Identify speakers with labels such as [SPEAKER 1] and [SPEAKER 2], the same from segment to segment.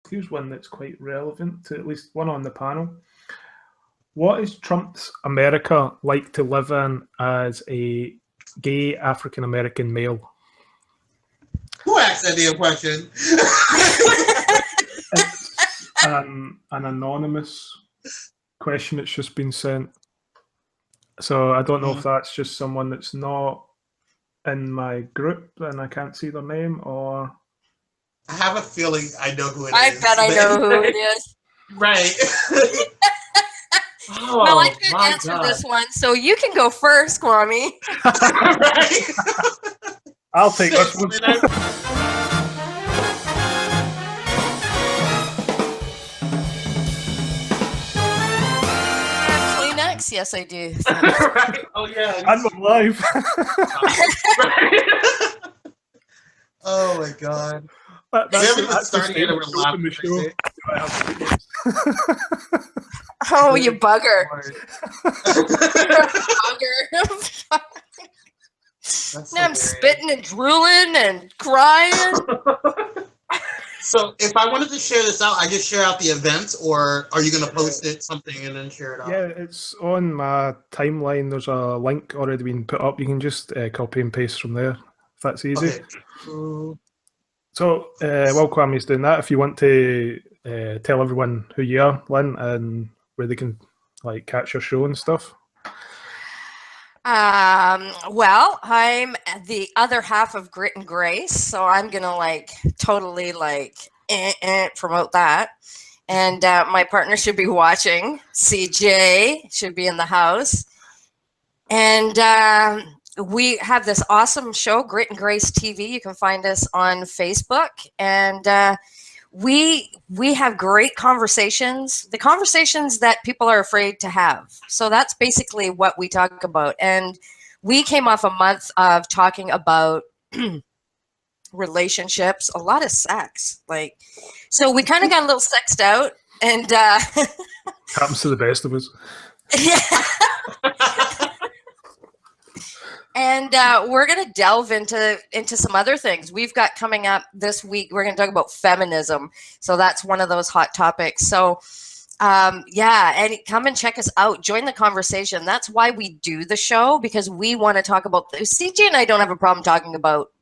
[SPEAKER 1] here's one that's quite relevant to at least one on the panel. What is Trump's America like to live in as a gay African American male?
[SPEAKER 2] Who asked that damn question?
[SPEAKER 1] It's an anonymous question that's just been sent. So I don't know if that's just someone that's not in my group and I can't see their name, or...
[SPEAKER 2] I have a feeling I know who it is.
[SPEAKER 3] I bet I know who it is.
[SPEAKER 2] Right.
[SPEAKER 3] Oh, well, I can't answer this one, so you can go first, Kwame.
[SPEAKER 2] Right.
[SPEAKER 1] I'll take this one.
[SPEAKER 3] Kleenex? Yes, I do.
[SPEAKER 2] Right. Oh, yeah.
[SPEAKER 1] I'm alive.
[SPEAKER 2] Oh, my God.
[SPEAKER 1] That's
[SPEAKER 2] starting at a
[SPEAKER 3] Oh, you bugger. Bugger. Now I'm spitting and drooling and crying.
[SPEAKER 2] So if I wanted to share this out, I just share out the event, or are you going to post it something and then share it out?
[SPEAKER 1] Yeah, it's on my timeline. There's a link already been put up. You can just copy and paste from there, if that's easy.
[SPEAKER 2] Okay.
[SPEAKER 1] So while Kwame's doing that, if you want to tell everyone who you are, Lynn, and where they can like catch your show and stuff.
[SPEAKER 3] Well, I'm the other half of Grit and Grace, so I'm gonna totally promote that. And my partner should be watching. CJ should be in the house. And we have this awesome show, Grit and Grace TV. You can find us on Facebook. And we have great conversations, the conversations that people are afraid to have. So that's basically what we talk about. And we came off a month of talking about relationships, a lot of sex. So we kind of got a little sexed out. And
[SPEAKER 1] happens to the best of us.
[SPEAKER 3] Yeah. And we're going to delve into some other things. We've got coming up this week, we're going to talk about feminism. So that's one of those hot topics. So, yeah, and come and check us out. Join the conversation. That's why we do the show, because we want to talk about – CJ and I don't have a problem talking about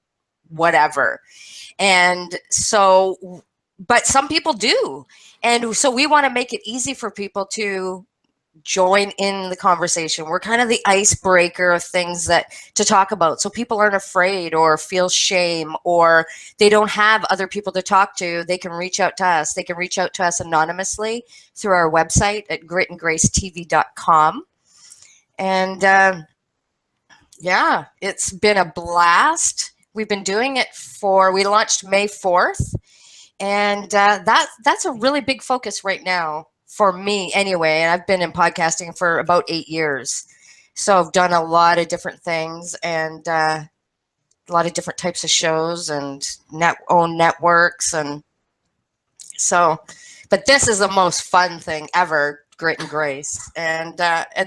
[SPEAKER 3] whatever. And so – but some people do. And so we want to make it easy for people to – join in the conversation. We're kind of the icebreaker of things to talk about, so people aren't afraid or feel shame, or they don't have other people to talk to. They can reach out to us. They can reach out to us anonymously through our website at gritandgracetv.com. And yeah, it's been a blast. We've been doing it we launched May 4th, and that's a really big focus right now. For me anyway, and I've been in podcasting for about 8 years. So I've done a lot of different things and a lot of different types of shows and own networks. And so, but this is the most fun thing ever, Grit and Grace. And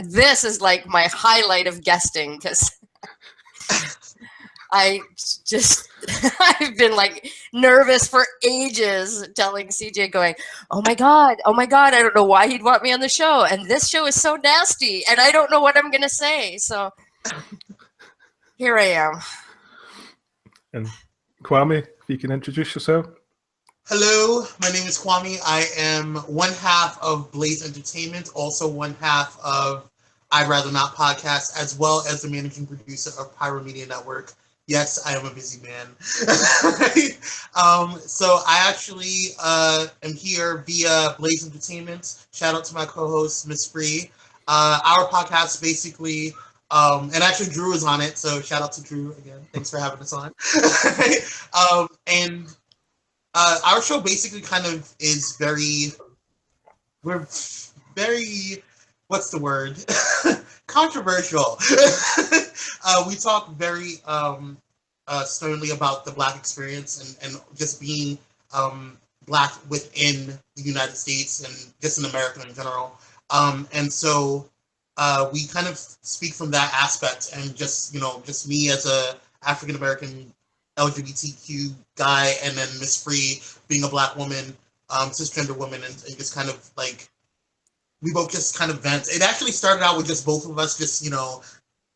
[SPEAKER 3] this is like my highlight of guesting, because I've been nervous for ages, telling CJ, going, oh my God, I don't know why he'd want me on the show. And this show is so nasty and I don't know what I'm going to say. So here I am.
[SPEAKER 1] And Kwame, if you can introduce yourself.
[SPEAKER 2] Hello, my name is Kwame. I am one half of Blaze Entertainment, also one half of I'd Rather Not podcast, as well as the managing producer of Pyro Media Network. Yes, I am a busy man. So I actually am here via Blaze Entertainment. Shout out to my co-host, Miss Free. Our podcast basically, and actually Drew is on it, so shout out to Drew again. Thanks for having us on. And our show basically kind of is we're very, what's the word? Controversial. We talk very sternly about the Black experience and just being Black within the United States and just in America in general. And so we kind of speak from that aspect, and just me as a African American LGBTQ guy, and then Miss Free being a Black woman. cisgender women, and just kind of like we both just kind of vent. It actually started out with just both of us just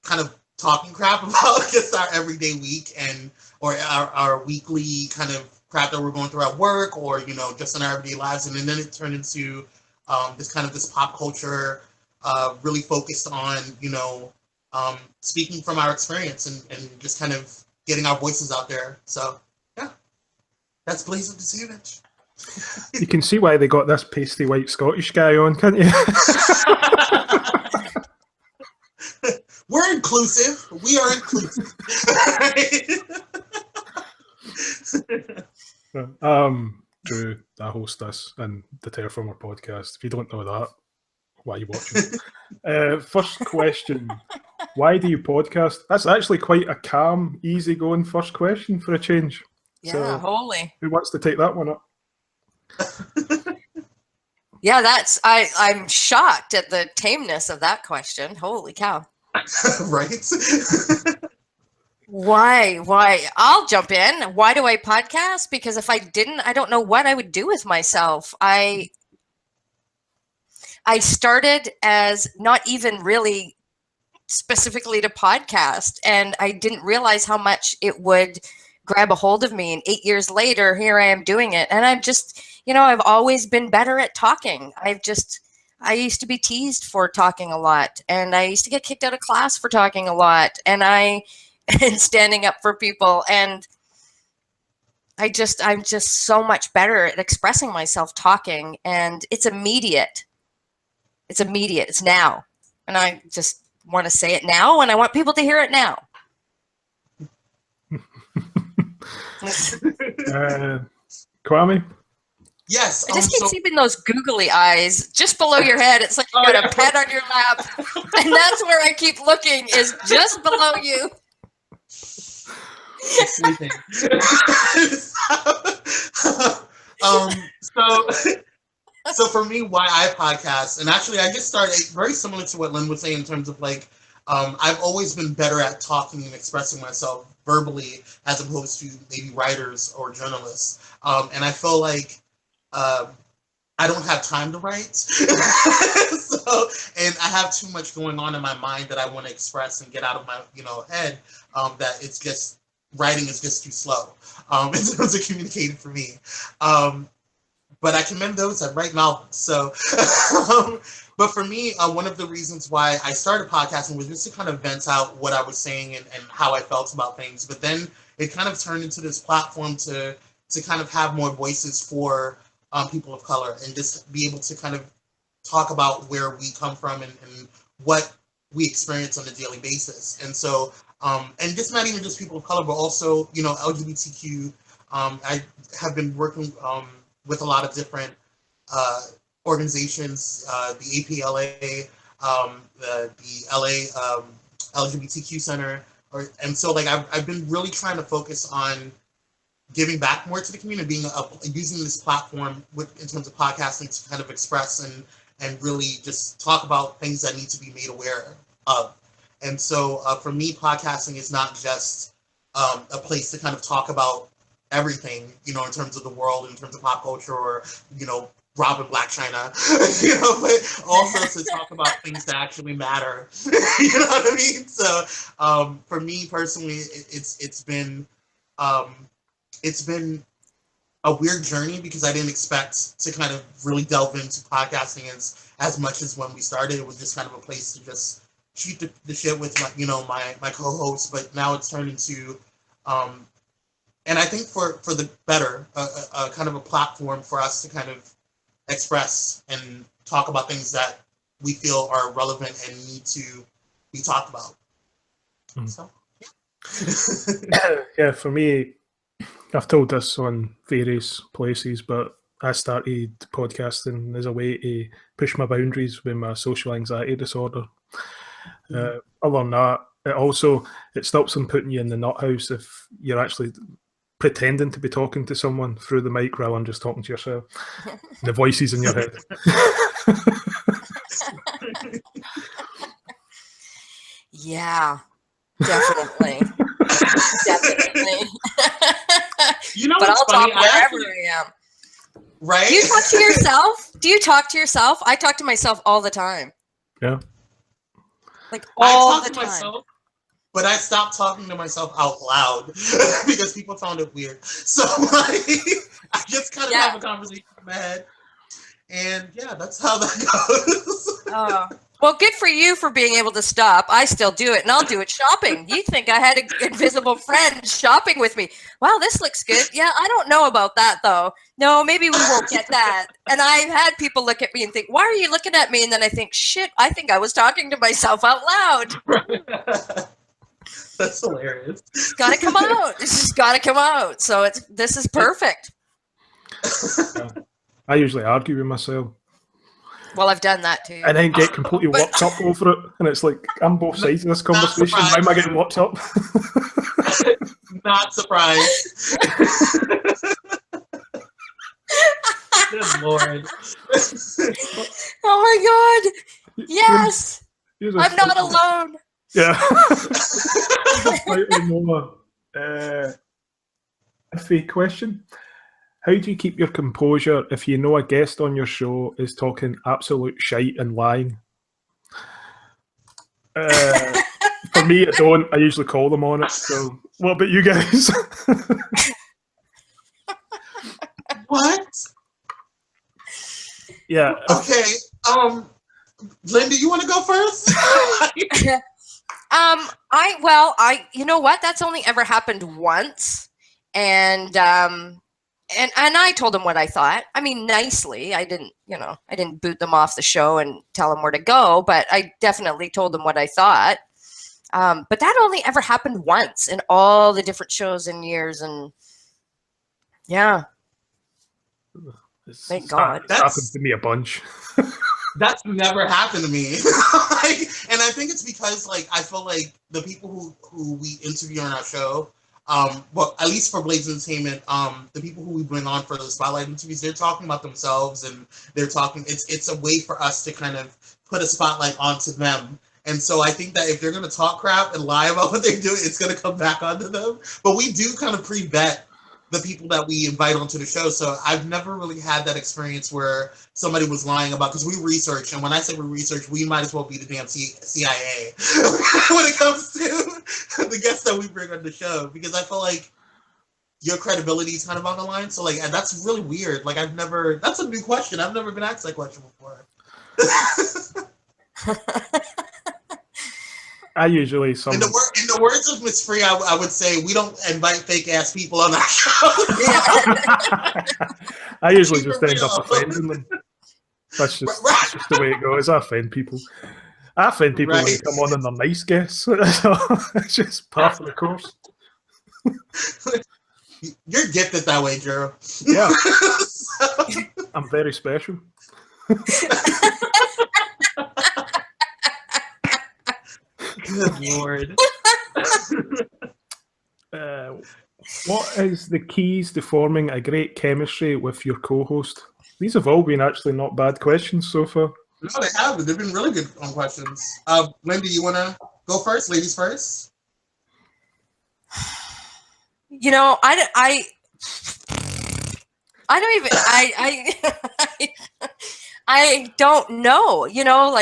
[SPEAKER 2] kind of talking crap about just our everyday week or our weekly kind of crap that we're going through at work, or just in our everyday lives, and then it turned into this pop culture, really focused on speaking from our experience and just kind of getting our voices out there. So yeah, that's Blaze of the Sandwich.
[SPEAKER 1] You can see why they got this pasty white Scottish guy on, can't you?
[SPEAKER 2] We're inclusive. We are inclusive.
[SPEAKER 1] Drew, I host this and the Terraformer podcast. If you don't know that, why are you watching? First question. Why do you podcast? That's actually quite a calm, easygoing first question for a change.
[SPEAKER 3] Yeah,
[SPEAKER 1] so,
[SPEAKER 3] holy.
[SPEAKER 1] Who wants to take that one up?
[SPEAKER 3] Yeah, I'm shocked at the tameness of that question. Holy cow.
[SPEAKER 2] Right?
[SPEAKER 3] Why? I'll jump in. Why do I podcast? Because if I didn't, I don't know what I would do with myself. I started as not even really specifically to podcast, and I didn't realize how much it would grab a hold of me. And 8 years later, here I am doing it. And I'm just, I've always been better at talking. I used to be teased for talking a lot, and I used to get kicked out of class for talking a lot, and standing up for people. And I'm just so much better at expressing myself talking, and it's immediate. It's immediate. It's now. And I just want to say it now, and I want people to hear it now.
[SPEAKER 1] Kwame?
[SPEAKER 2] Yes.
[SPEAKER 3] I just keep seeing those googly eyes just below your head. It's like you got a pet on your lap. And that's where I keep looking, is just below you.
[SPEAKER 2] Sleeping. So for me, why I podcast, and actually I just started very similar to what Lynn was saying in terms of I've always been better at talking and expressing myself verbally as opposed to maybe writers or journalists. And I feel like I don't have time to write. And I have too much going on in my mind that I want to express and get out of my head, that it's just writing is just too slow in terms of communicating for me. But I commend those that write novels. So, but for me, one of the reasons why I started podcasting was just to kind of vent out what I was saying and how I felt about things. But then it kind of turned into this platform to kind of have more voices for people of color, and just be able to kind of talk about where we come from and what we experience on a daily basis. And so, and just not even just people of color, but also, LGBTQ. I have been working with a lot of different organizations, the APLA, the LA LGBTQ Center, and so I've been really trying to focus on giving back more to the community, using this platform in terms of podcasting to kind of express and really just talk about things that need to be made aware of. And so for me, podcasting is not just a place to kind of talk about everything, in terms of the world, in terms of pop culture, or, Robin Black China, but also to talk about things that actually matter. You know what I mean? So for me personally, it's been a weird journey, because I didn't expect to kind of really delve into podcasting as much as when we started. It was just kind of a place to just shoot the shit with my co-hosts, but now it's turned into and I think for the better, kind of a platform for us to kind of express and talk about things that we feel are relevant and need to be talked about. So.
[SPEAKER 1] Yeah, for me, I've told this on various places, but I started podcasting as a way to push my boundaries with my social anxiety disorder. Other than that, it stops them putting you in the nut house if you're actually pretending to be talking to someone through the mic rather than just talking to yourself. The voices in your head.
[SPEAKER 3] Yeah, definitely. Definitely.
[SPEAKER 2] You know,
[SPEAKER 3] but I'll
[SPEAKER 2] funny?
[SPEAKER 3] talk wherever I am.
[SPEAKER 2] Right?
[SPEAKER 3] Do you talk to yourself? Do you talk to yourself? I talk to myself all the time.
[SPEAKER 1] Yeah.
[SPEAKER 3] Like all
[SPEAKER 2] I talk
[SPEAKER 3] the
[SPEAKER 2] to
[SPEAKER 3] time.
[SPEAKER 2] myself, but I stopped talking to myself out loud because people found it weird. So like, I just kind of have a conversation in my head, and yeah, that's how that goes.
[SPEAKER 3] Well, good for you for being able to stop. I still do it, and I'll do it shopping. You think I had an invisible friend shopping with me? Wow, this looks good. Yeah, I don't know about that, though. No, maybe we won't get that. And I've had people look at me and think, why are you looking at me? And then I think, shit, I think I was talking to myself out loud.
[SPEAKER 2] That's hilarious.
[SPEAKER 3] It's got to come out. It's just got to come out. So this is perfect.
[SPEAKER 1] I usually argue with myself.
[SPEAKER 3] Well, I've done that too.
[SPEAKER 1] And then get completely worked up over it. And it's like, I'm both sides of this conversation. Why am I getting worked up?
[SPEAKER 2] Not surprised. Good Lord.
[SPEAKER 3] Oh my God. Yes.
[SPEAKER 1] Here's
[SPEAKER 3] I'm not alone.
[SPEAKER 1] Yeah. Slightly more iffy question. How do you keep your composure if you know a guest on your show is talking absolute shite and lying? For me, I don't. I usually call them on it. So, what about you guys?
[SPEAKER 2] What?
[SPEAKER 1] Yeah.
[SPEAKER 2] Okay. Linda, you want to go first?
[SPEAKER 3] You know what? That's only ever happened once, and I told them what I thought. I mean, nicely. I didn't boot them off the show and tell them where to go, but I definitely told them what I thought. But that only ever happened once in all the different shows and years, and yeah. Thank God.
[SPEAKER 1] That's happened to me a bunch.
[SPEAKER 2] That's never happened to me. And I think it's because I feel like the people who we interview on our show, well, at least for Blaze Entertainment, the people who we bring on for the spotlight interviews, they're talking about themselves, and they're talking. It's a way for us to kind of put a spotlight onto them. And so I think that if they're going to talk crap and lie about what they're doing, it's going to come back onto them. But we do kind of pre-vet the people that we invite onto the show. So I've never really had that experience where somebody was lying about, because we research, and when I say we research, we might as well be the damn CIA when it comes to the guests that we bring on the show, because I feel like your credibility is kind of on the line. So that's really weird. That's a new question. I've never been asked that question before.
[SPEAKER 1] I usually
[SPEAKER 2] in the words of Miss Free, I would say we don't invite fake ass people on our show.
[SPEAKER 1] I usually just end up offending them. That's just the way it goes. I offend people. I offend people when they come on and they're nice guests. It's just part of the course.
[SPEAKER 2] You're gifted that way, Jero.
[SPEAKER 1] Yeah. I'm very special.
[SPEAKER 2] Good Lord.
[SPEAKER 1] What is the keys to forming a great chemistry with your co-host? These have all been actually not bad questions so far.
[SPEAKER 2] No, they haven't. They've been really good questions. Linda, you want to go first? Ladies first?
[SPEAKER 3] You know, I don't even, I don't know, you know,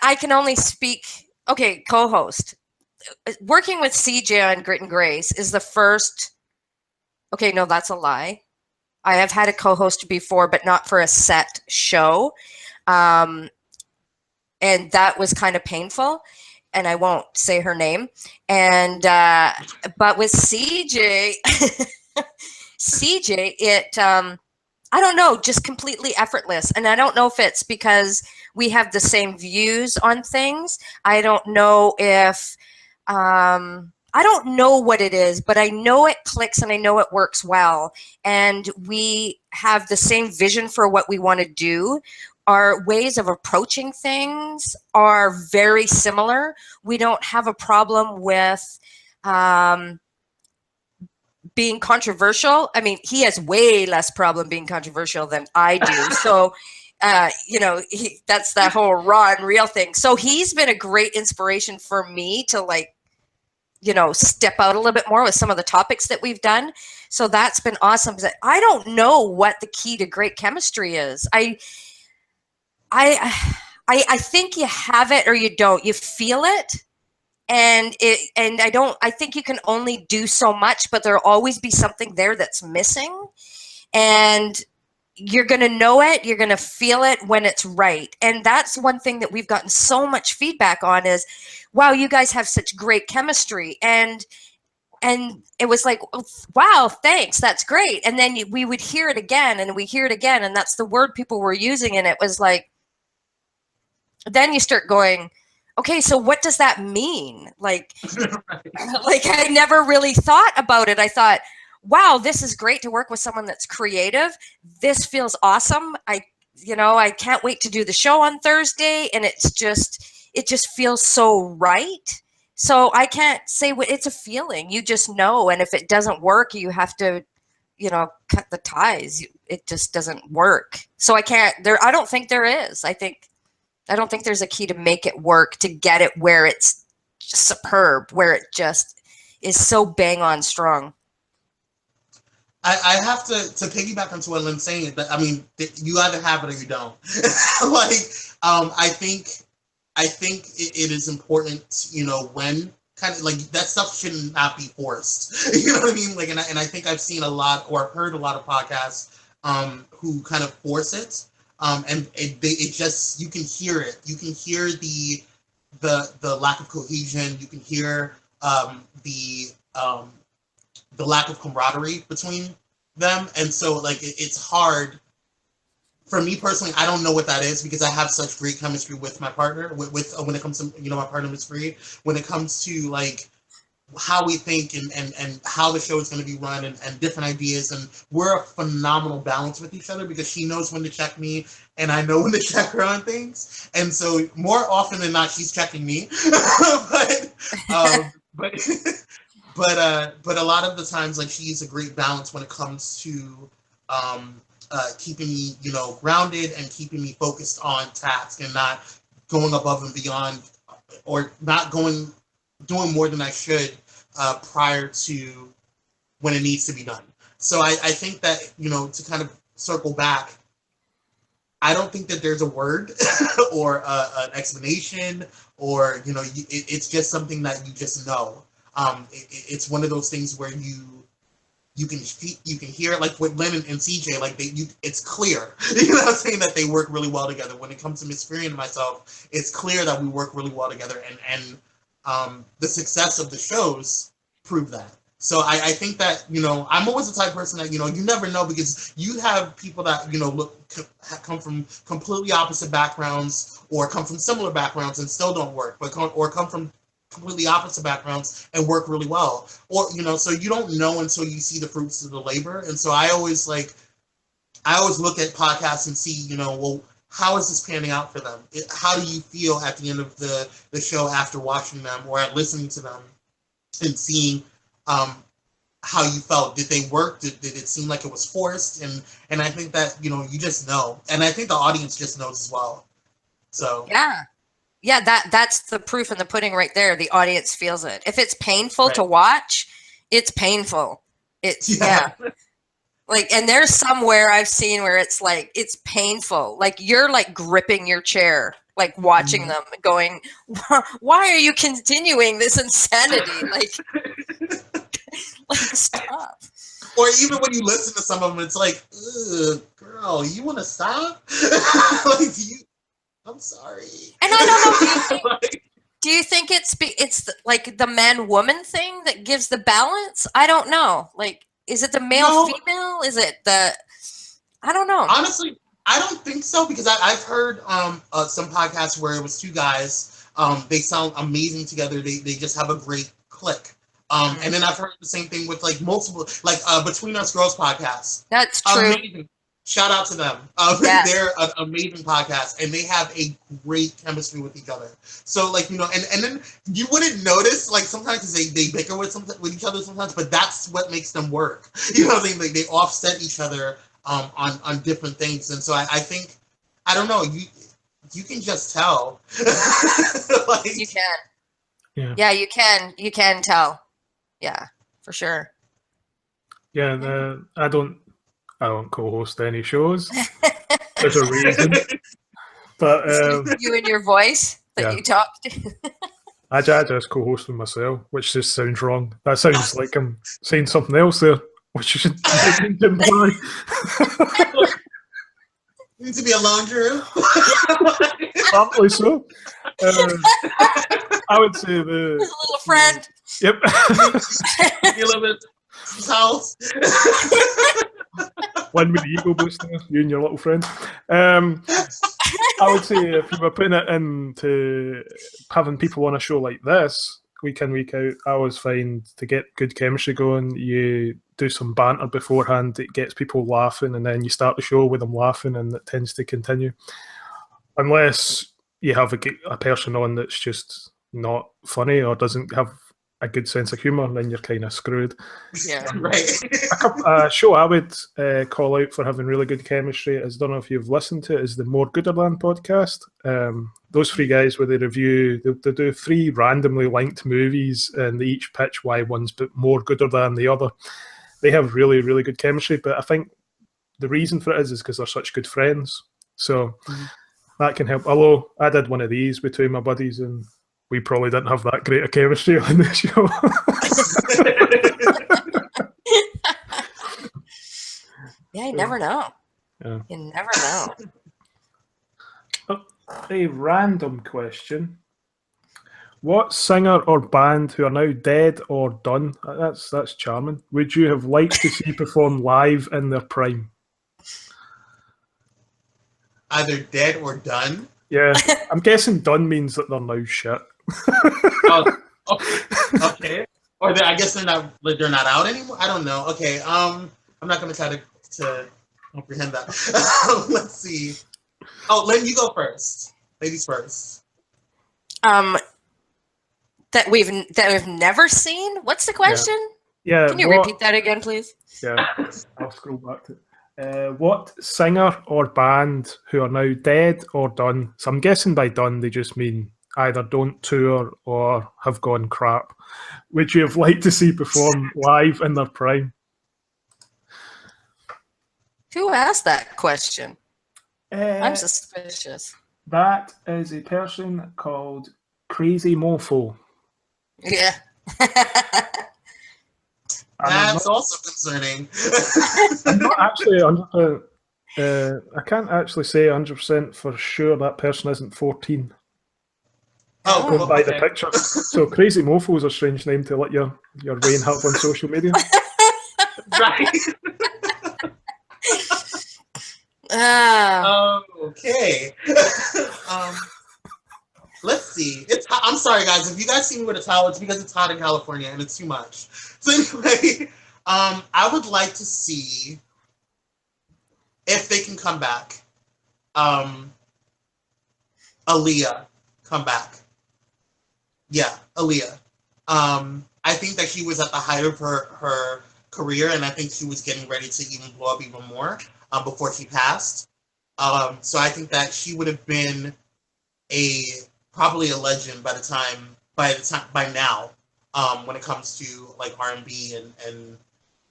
[SPEAKER 3] I can only speak, okay, co-host. Working with CJ on Grit and Grace is the first, okay, no, that's a lie. I have had a co-host before, but not for a set show. And that was kind of painful, and I won't say her name. And, but with CJ, I don't know, just completely effortless. And I don't know if it's because we have the same views on things. I don't know if, I don't know what it is, but I know it clicks and I know it works well. And we have the same vision for what we want to do. Our ways of approaching things are very similar. We don't have a problem with, being controversial. I mean, he has way less problem being controversial than I do. So, you know, that's that whole raw and real thing. So he's been a great inspiration for me to step out a little bit more with some of the topics that we've done. So that's been awesome. I don't know what the key to great chemistry is. I think you have it or you don't. You feel it. And I think you can only do so much, but there'll always be something there that's missing. And you're going to know it. You're going to feel it when it's right. And that's one thing that we've gotten so much feedback on is, wow, you guys have such great chemistry. And it was like, oh, wow, thanks. That's great. And then we would hear it again and we hear it again. And that's the word people were using. And it was like, then you start going, okay, so what does that mean? Like, like I never really thought about it. I thought, wow, this is great to work with someone that's creative. This feels awesome. I can't wait to do the show on Thursday. And it just feels so right. So I can't say what it's a feeling. You just know. And if it doesn't work, you have to, cut the ties. It just doesn't work. So I don't think there is. I don't think there's a key to make it work, to get it where it's just superb, where it just is so bang on strong.
[SPEAKER 2] I have to piggyback onto what Lynn's saying. That, I mean, you either have it or you don't. I think it is important, when kind of like that stuff should not be forced. You know what I mean? Like, and I think I've seen a lot or heard a lot of podcasts who kind of force it. And it just, you can hear it. You can hear the lack of cohesion. You can hear the lack of camaraderie between them. And so like it's hard for me personally. I don't know what that is because I have such great chemistry with my partner, with when it comes to, my partner Miss Free, when it comes to like how we think and how the show is going to be run and different ideas. And we're a phenomenal balance with each other because she knows when to check me and I know when to check her on things. And so more often than not, she's checking me. But a lot of the times, like, she's a great balance when it comes to keeping me, grounded and keeping me focused on task and not going above and beyond or not doing more than I should prior to when it needs to be done. So I think that, to kind of circle back, I don't think that there's a word or an explanation or, it's just something that you just know. It's one of those things where you can hear it, like with Lynn and CJ, like it's clear, I'm saying, that they work really well together. When it comes to Miss Free and myself, it's clear that we work really well together, and the success of the shows prove that. So I think that, I'm always the type of person that, you never know, because you have people that, come from completely opposite backgrounds or come from similar backgrounds and still don't work, or come from completely opposite backgrounds and work really well. Or, so you don't know until you see the fruits of the labor. And so I always look at podcasts and see, well, how is this panning out for them? How do you feel at the end of the show after watching them or at listening to them and seeing how you felt? Did they work? Did it seem like it was forced? And I think that, you just know. And I think the audience just knows as well. So yeah, that's the proof in the pudding right there. The audience feels it. If it's painful to watch, it's painful. It's like, and there's somewhere I've seen where it's like, it's painful. Like you're like gripping your chair, like watching them going, why are you continuing this insanity? Like stop. Or even when you listen to some of them, it's like, ugh, girl, you want to stop? I'm sorry. And
[SPEAKER 3] I don't know, do you think it's like the man-woman thing that gives the balance? I don't know. Like, is it the male-female? Is it I don't know.
[SPEAKER 2] Honestly, I don't think so, because I've heard some podcasts where it was two guys. They sound amazing together. They just have a great click. And then I've heard the same thing with like multiple, like Between Us Girls podcasts.
[SPEAKER 3] That's true.
[SPEAKER 2] Amazing. Shout out to them. They're an amazing podcast, and they have a great chemistry with each other. So, like, and then you wouldn't notice, like, sometimes because they bicker with each other sometimes, but that's what makes them work. You know what I'm saying? Like, they offset each other on different things, and so I think, I don't know, you can just tell.
[SPEAKER 3] You can. Yeah, you can tell. Yeah, for sure.
[SPEAKER 1] Yeah, I don't co-host any shows. There's a reason. But
[SPEAKER 3] You and your voice that you talk to.
[SPEAKER 1] I just co-host with myself, which just sounds wrong. That sounds like I'm saying something else there, which you should imply.
[SPEAKER 2] Needs to be a laundry room.
[SPEAKER 1] Probably so. I would say the
[SPEAKER 3] His little friend.
[SPEAKER 1] Yep.
[SPEAKER 2] You live in house.
[SPEAKER 1] One with the ego boost there, you and your little friend. I would say if you were putting it into having people on a show like this, week in, week out, I always find to get good chemistry going, you do some banter beforehand, it gets people laughing, and then you start the show with them laughing, and it tends to continue. Unless you have a person on that's just not funny or doesn't have a good sense of humour, then you're kind of screwed.
[SPEAKER 2] Yeah, right.
[SPEAKER 1] A show I would call out for having really good chemistry is, I don't know if you've listened to it, is the More Gooder Than podcast. Those three guys, where they review, they do three randomly linked movies, and they each pitch why one's more gooder than the other. They have really, really good chemistry, but I think the reason for it is because they're such good friends. So that can help. Although I did one of these between my buddies, and we probably didn't have that great a chemistry on the show.
[SPEAKER 3] Yeah, you never know.
[SPEAKER 1] Yeah.
[SPEAKER 3] You never know.
[SPEAKER 1] A random question. What singer or band who are now dead or done, that's charming, would you have liked to see perform live in their prime?
[SPEAKER 2] Either dead or done?
[SPEAKER 1] Yeah, I'm guessing done means that they're now shit.
[SPEAKER 2] Okay. Or I guess they're not out anymore. I don't know. Okay. I'm not gonna try to comprehend that. Let's see. Oh, Lynn, you go first. Ladies first.
[SPEAKER 3] That we've never seen. What's the question?
[SPEAKER 1] Yeah.
[SPEAKER 3] Can you repeat that again, please?
[SPEAKER 1] Yeah, I'll scroll back to it. What singer or band who are now dead or done? So I'm guessing by done they just mean either don't tour or have gone crap. Would you have liked to see perform live in their prime?
[SPEAKER 3] Who asked that question? I'm
[SPEAKER 1] Uh,
[SPEAKER 3] suspicious.
[SPEAKER 1] that is a person called Crazy Mofo.
[SPEAKER 3] Yeah.
[SPEAKER 2] That's also concerning.
[SPEAKER 1] I'm not actually 100%. I can't actually say 100% for sure that person isn't 14.
[SPEAKER 2] Oh,
[SPEAKER 1] Going
[SPEAKER 2] cool.
[SPEAKER 1] by
[SPEAKER 2] Okay.
[SPEAKER 1] the picture. So Crazy Mofo is a strange name to let your Wayne have on social media.
[SPEAKER 2] Right. Okay. Let's see. It's hot. I'm sorry, guys. If you guys see me with a towel, it's because it's hot in California and it's too much. So anyway, I would like to see if they can come back. Aaliyah come back. Yeah, Aaliyah. I think that she was at the height of her career, and I think she was getting ready to even blow up even more before she passed. So I think that she would have been probably a legend by now, when it comes to like R&B and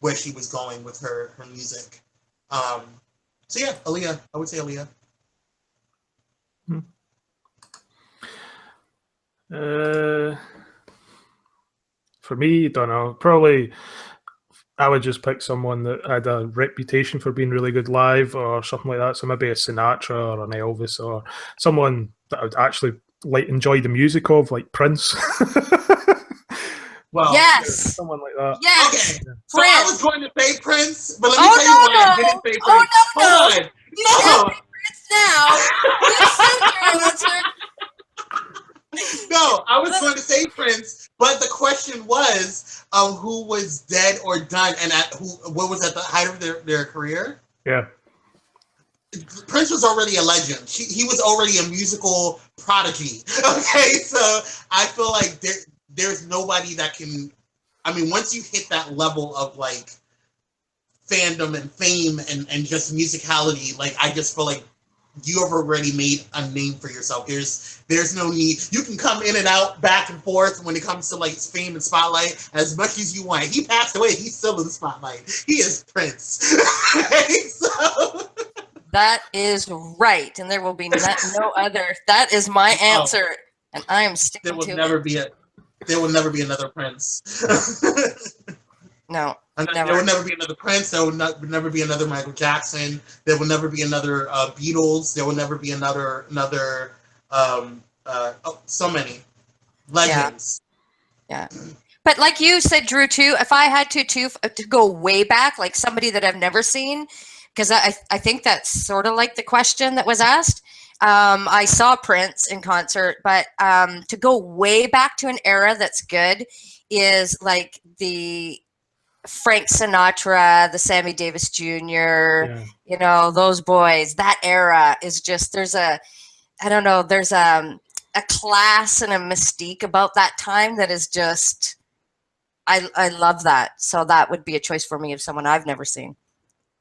[SPEAKER 2] where she was going with her music. So yeah, Aaliyah. I would say Aaliyah.
[SPEAKER 1] For me, don't know. Probably I would just pick someone that had a reputation for being really good live or something like that. So maybe a Sinatra or an Elvis or someone that I would actually enjoy the music of, like Prince.
[SPEAKER 2] Well,
[SPEAKER 3] yes.
[SPEAKER 1] Someone like that.
[SPEAKER 3] Yes.
[SPEAKER 2] Okay. So I was going to say Prince, but let me
[SPEAKER 3] Oh,
[SPEAKER 2] tell you why I didn't say Prince.
[SPEAKER 3] Oh, no.
[SPEAKER 2] Hold on.
[SPEAKER 3] You can't be Prince now. You said your answer.
[SPEAKER 2] No, I was going to say Prince, but the question was who was dead or done, and what was at the height of their career.
[SPEAKER 1] Yeah.
[SPEAKER 2] Prince was already a legend. He was already a musical prodigy. Okay, so I feel like there's nobody that can. I mean, once you hit that level of like fandom and fame and just musicality, like I just feel like you have already made a name for yourself. There's no need. You can come in and out, back and forth when it comes to like fame and spotlight as much as you want. He passed away. He's still in the spotlight. He is Prince. So.
[SPEAKER 3] That is right, and there will be no other. That is my answer, and I am sticking to it.
[SPEAKER 2] There will never be another Prince.
[SPEAKER 3] No,
[SPEAKER 2] there will never be another Prince. There will never be another Michael Jackson. There will never be another Beatles. There will never be another so many legends.
[SPEAKER 3] Yeah. But like you said, Drew, too, if I had to go way back, like somebody that I've never seen, because I think that's sort of like the question that was asked. I saw Prince in concert, but to go way back to an era that's good is like the Frank Sinatra, the Sammy Davis Jr., you know, those boys. That era is just, there's a class and a mystique about that time that is just, I love that. So that would be a choice for me of someone I've never seen.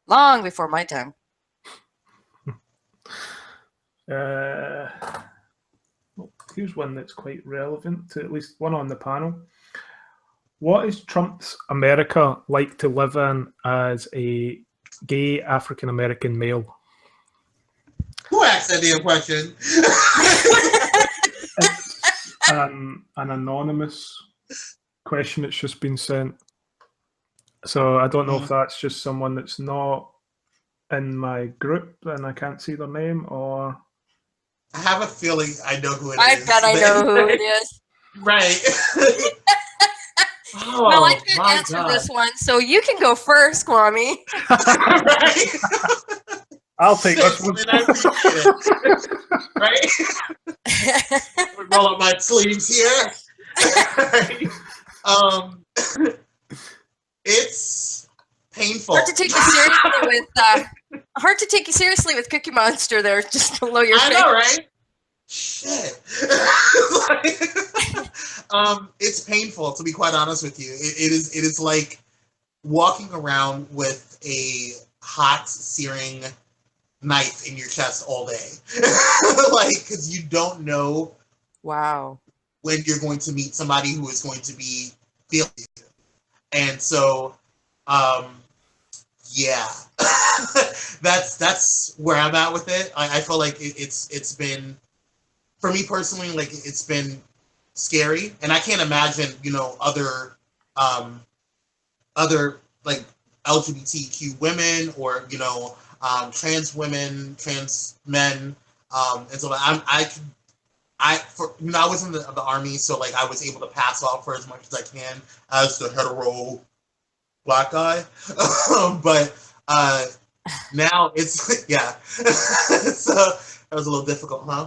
[SPEAKER 3] Long before my time.
[SPEAKER 1] Here's one that's quite relevant to at least one on the panel. What is Trump's America like to live in as a gay African-American male?
[SPEAKER 2] Who asked that damn question?
[SPEAKER 1] It's an anonymous question that's just been sent. So I don't know if that's just someone that's not in my group and I can't see their name, or...
[SPEAKER 2] I have a feeling I know who it is.
[SPEAKER 3] I bet I know who it is.
[SPEAKER 2] Right.
[SPEAKER 3] Well, I can't answer this one, so you can go first, Kwame.
[SPEAKER 2] Right?
[SPEAKER 1] I'll take this one.
[SPEAKER 2] I appreciate it. Right? Roll up my sleeves here. Right? It's painful.
[SPEAKER 3] Hard to take you seriously with Cookie Monster there, just below your face.
[SPEAKER 2] I know, right? Shit. It's painful, to be quite honest with you. It is like walking around with a hot, searing knife in your chest all day. Like, because you don't know when you're going to meet somebody who is going to be feeling you. And so, yeah, that's where I'm at with it. I feel like it's been, for me personally, like it's been scary, and I can't imagine, you know, other like LGBTQ women or, you know, trans women, trans men, and so I was in the army, so like I was able to pass off for as much as I can as the hetero black guy, but now it's so that was a little difficult, huh?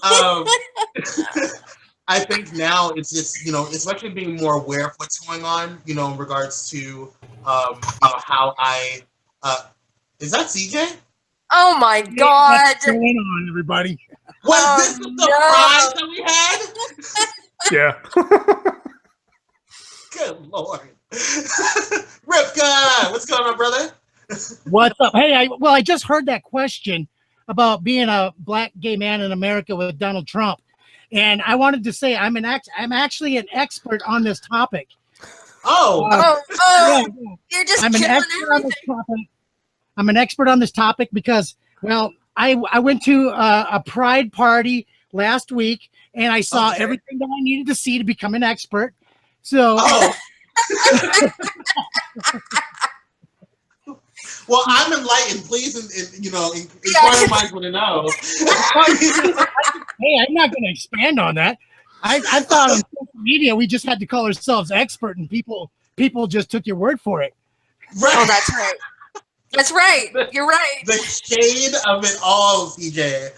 [SPEAKER 2] Wow. I think now it's just, you know, especially being more aware of what's going on, you know, in regards to you know, how I is that CJ?
[SPEAKER 3] Oh my God!
[SPEAKER 4] What's going on, everybody?
[SPEAKER 2] Was this the surprise that we had?
[SPEAKER 1] Yeah.
[SPEAKER 2] Good Lord. Ripka, what's going on, brother?
[SPEAKER 4] What's up? Hey, I just heard that question about being a black gay man in America with Donald Trump, and I wanted to say I'm actually an expert on this topic.
[SPEAKER 2] Oh,
[SPEAKER 4] yeah.
[SPEAKER 3] You're just
[SPEAKER 4] I'm an expert on this topic. I'm an expert on this topic because, well, I went to a pride party last week and I saw everything that I needed to see to become an expert. So,
[SPEAKER 2] well, I'm enlightened. Please, you know, inquire minds want to know.
[SPEAKER 4] Hey, I'm not going to expand on that. I thought on social media we just had to call ourselves expert, and people just took your word for it.
[SPEAKER 2] Right.
[SPEAKER 3] Oh, that's right. That's right. You're right.
[SPEAKER 2] The shade of it all, CJ.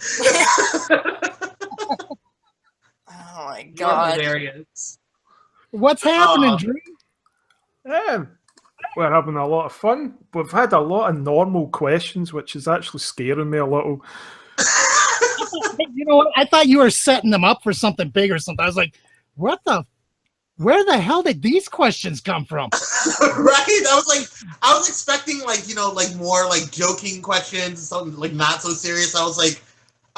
[SPEAKER 3] Oh my God.
[SPEAKER 4] What's happening, Drew?
[SPEAKER 1] We're having a lot of fun. We've had a lot of normal questions, which is actually scaring me a little.
[SPEAKER 4] You know what? I thought you were setting them up for something big or something. I was like, what the? where the hell did these questions come from?
[SPEAKER 2] Right? I was expecting like, you know, like more like joking questions, something like not so serious. I was like,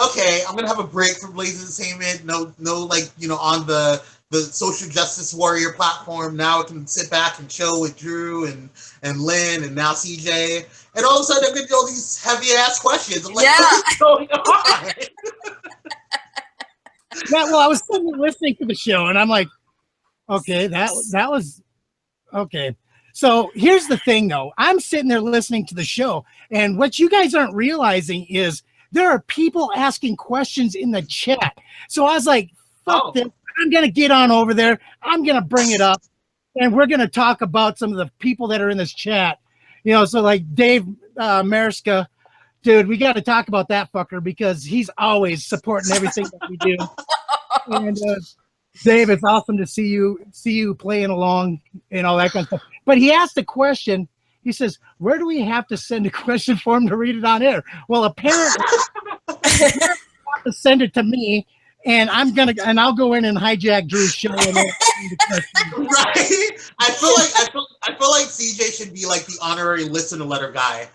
[SPEAKER 2] okay, I'm gonna have a break from Blaze Entertainment. No, like, you know, on the social justice warrior platform. Now I can sit back and chill with Drew and Lynn and now CJ. And all of a sudden I'm gonna do all these heavy ass questions. I'm like, what's going on?
[SPEAKER 4] Yeah, well, I was sitting there listening to the show, and I'm like, okay, that was okay. So here's the thing, though. I'm sitting there listening to the show, and what you guys aren't realizing is there are people asking questions in the chat. So I was like, fuck this. I'm going to get on over there. I'm going to bring it up, and we're going to talk about some of the people that are in this chat. You know, so like Dave Mariska, dude, we got to talk about that fucker because he's always supporting everything that we do. And Dave, it's awesome to see you playing along and all that kind of stuff. But he asked a question. He says, "Where do we have to send a question for him to read it on air?" Well, apparently, you have to send it to me, and I'll go in and hijack Drew's show. And
[SPEAKER 2] right? I feel like CJ should be like the honorary listener letter guy.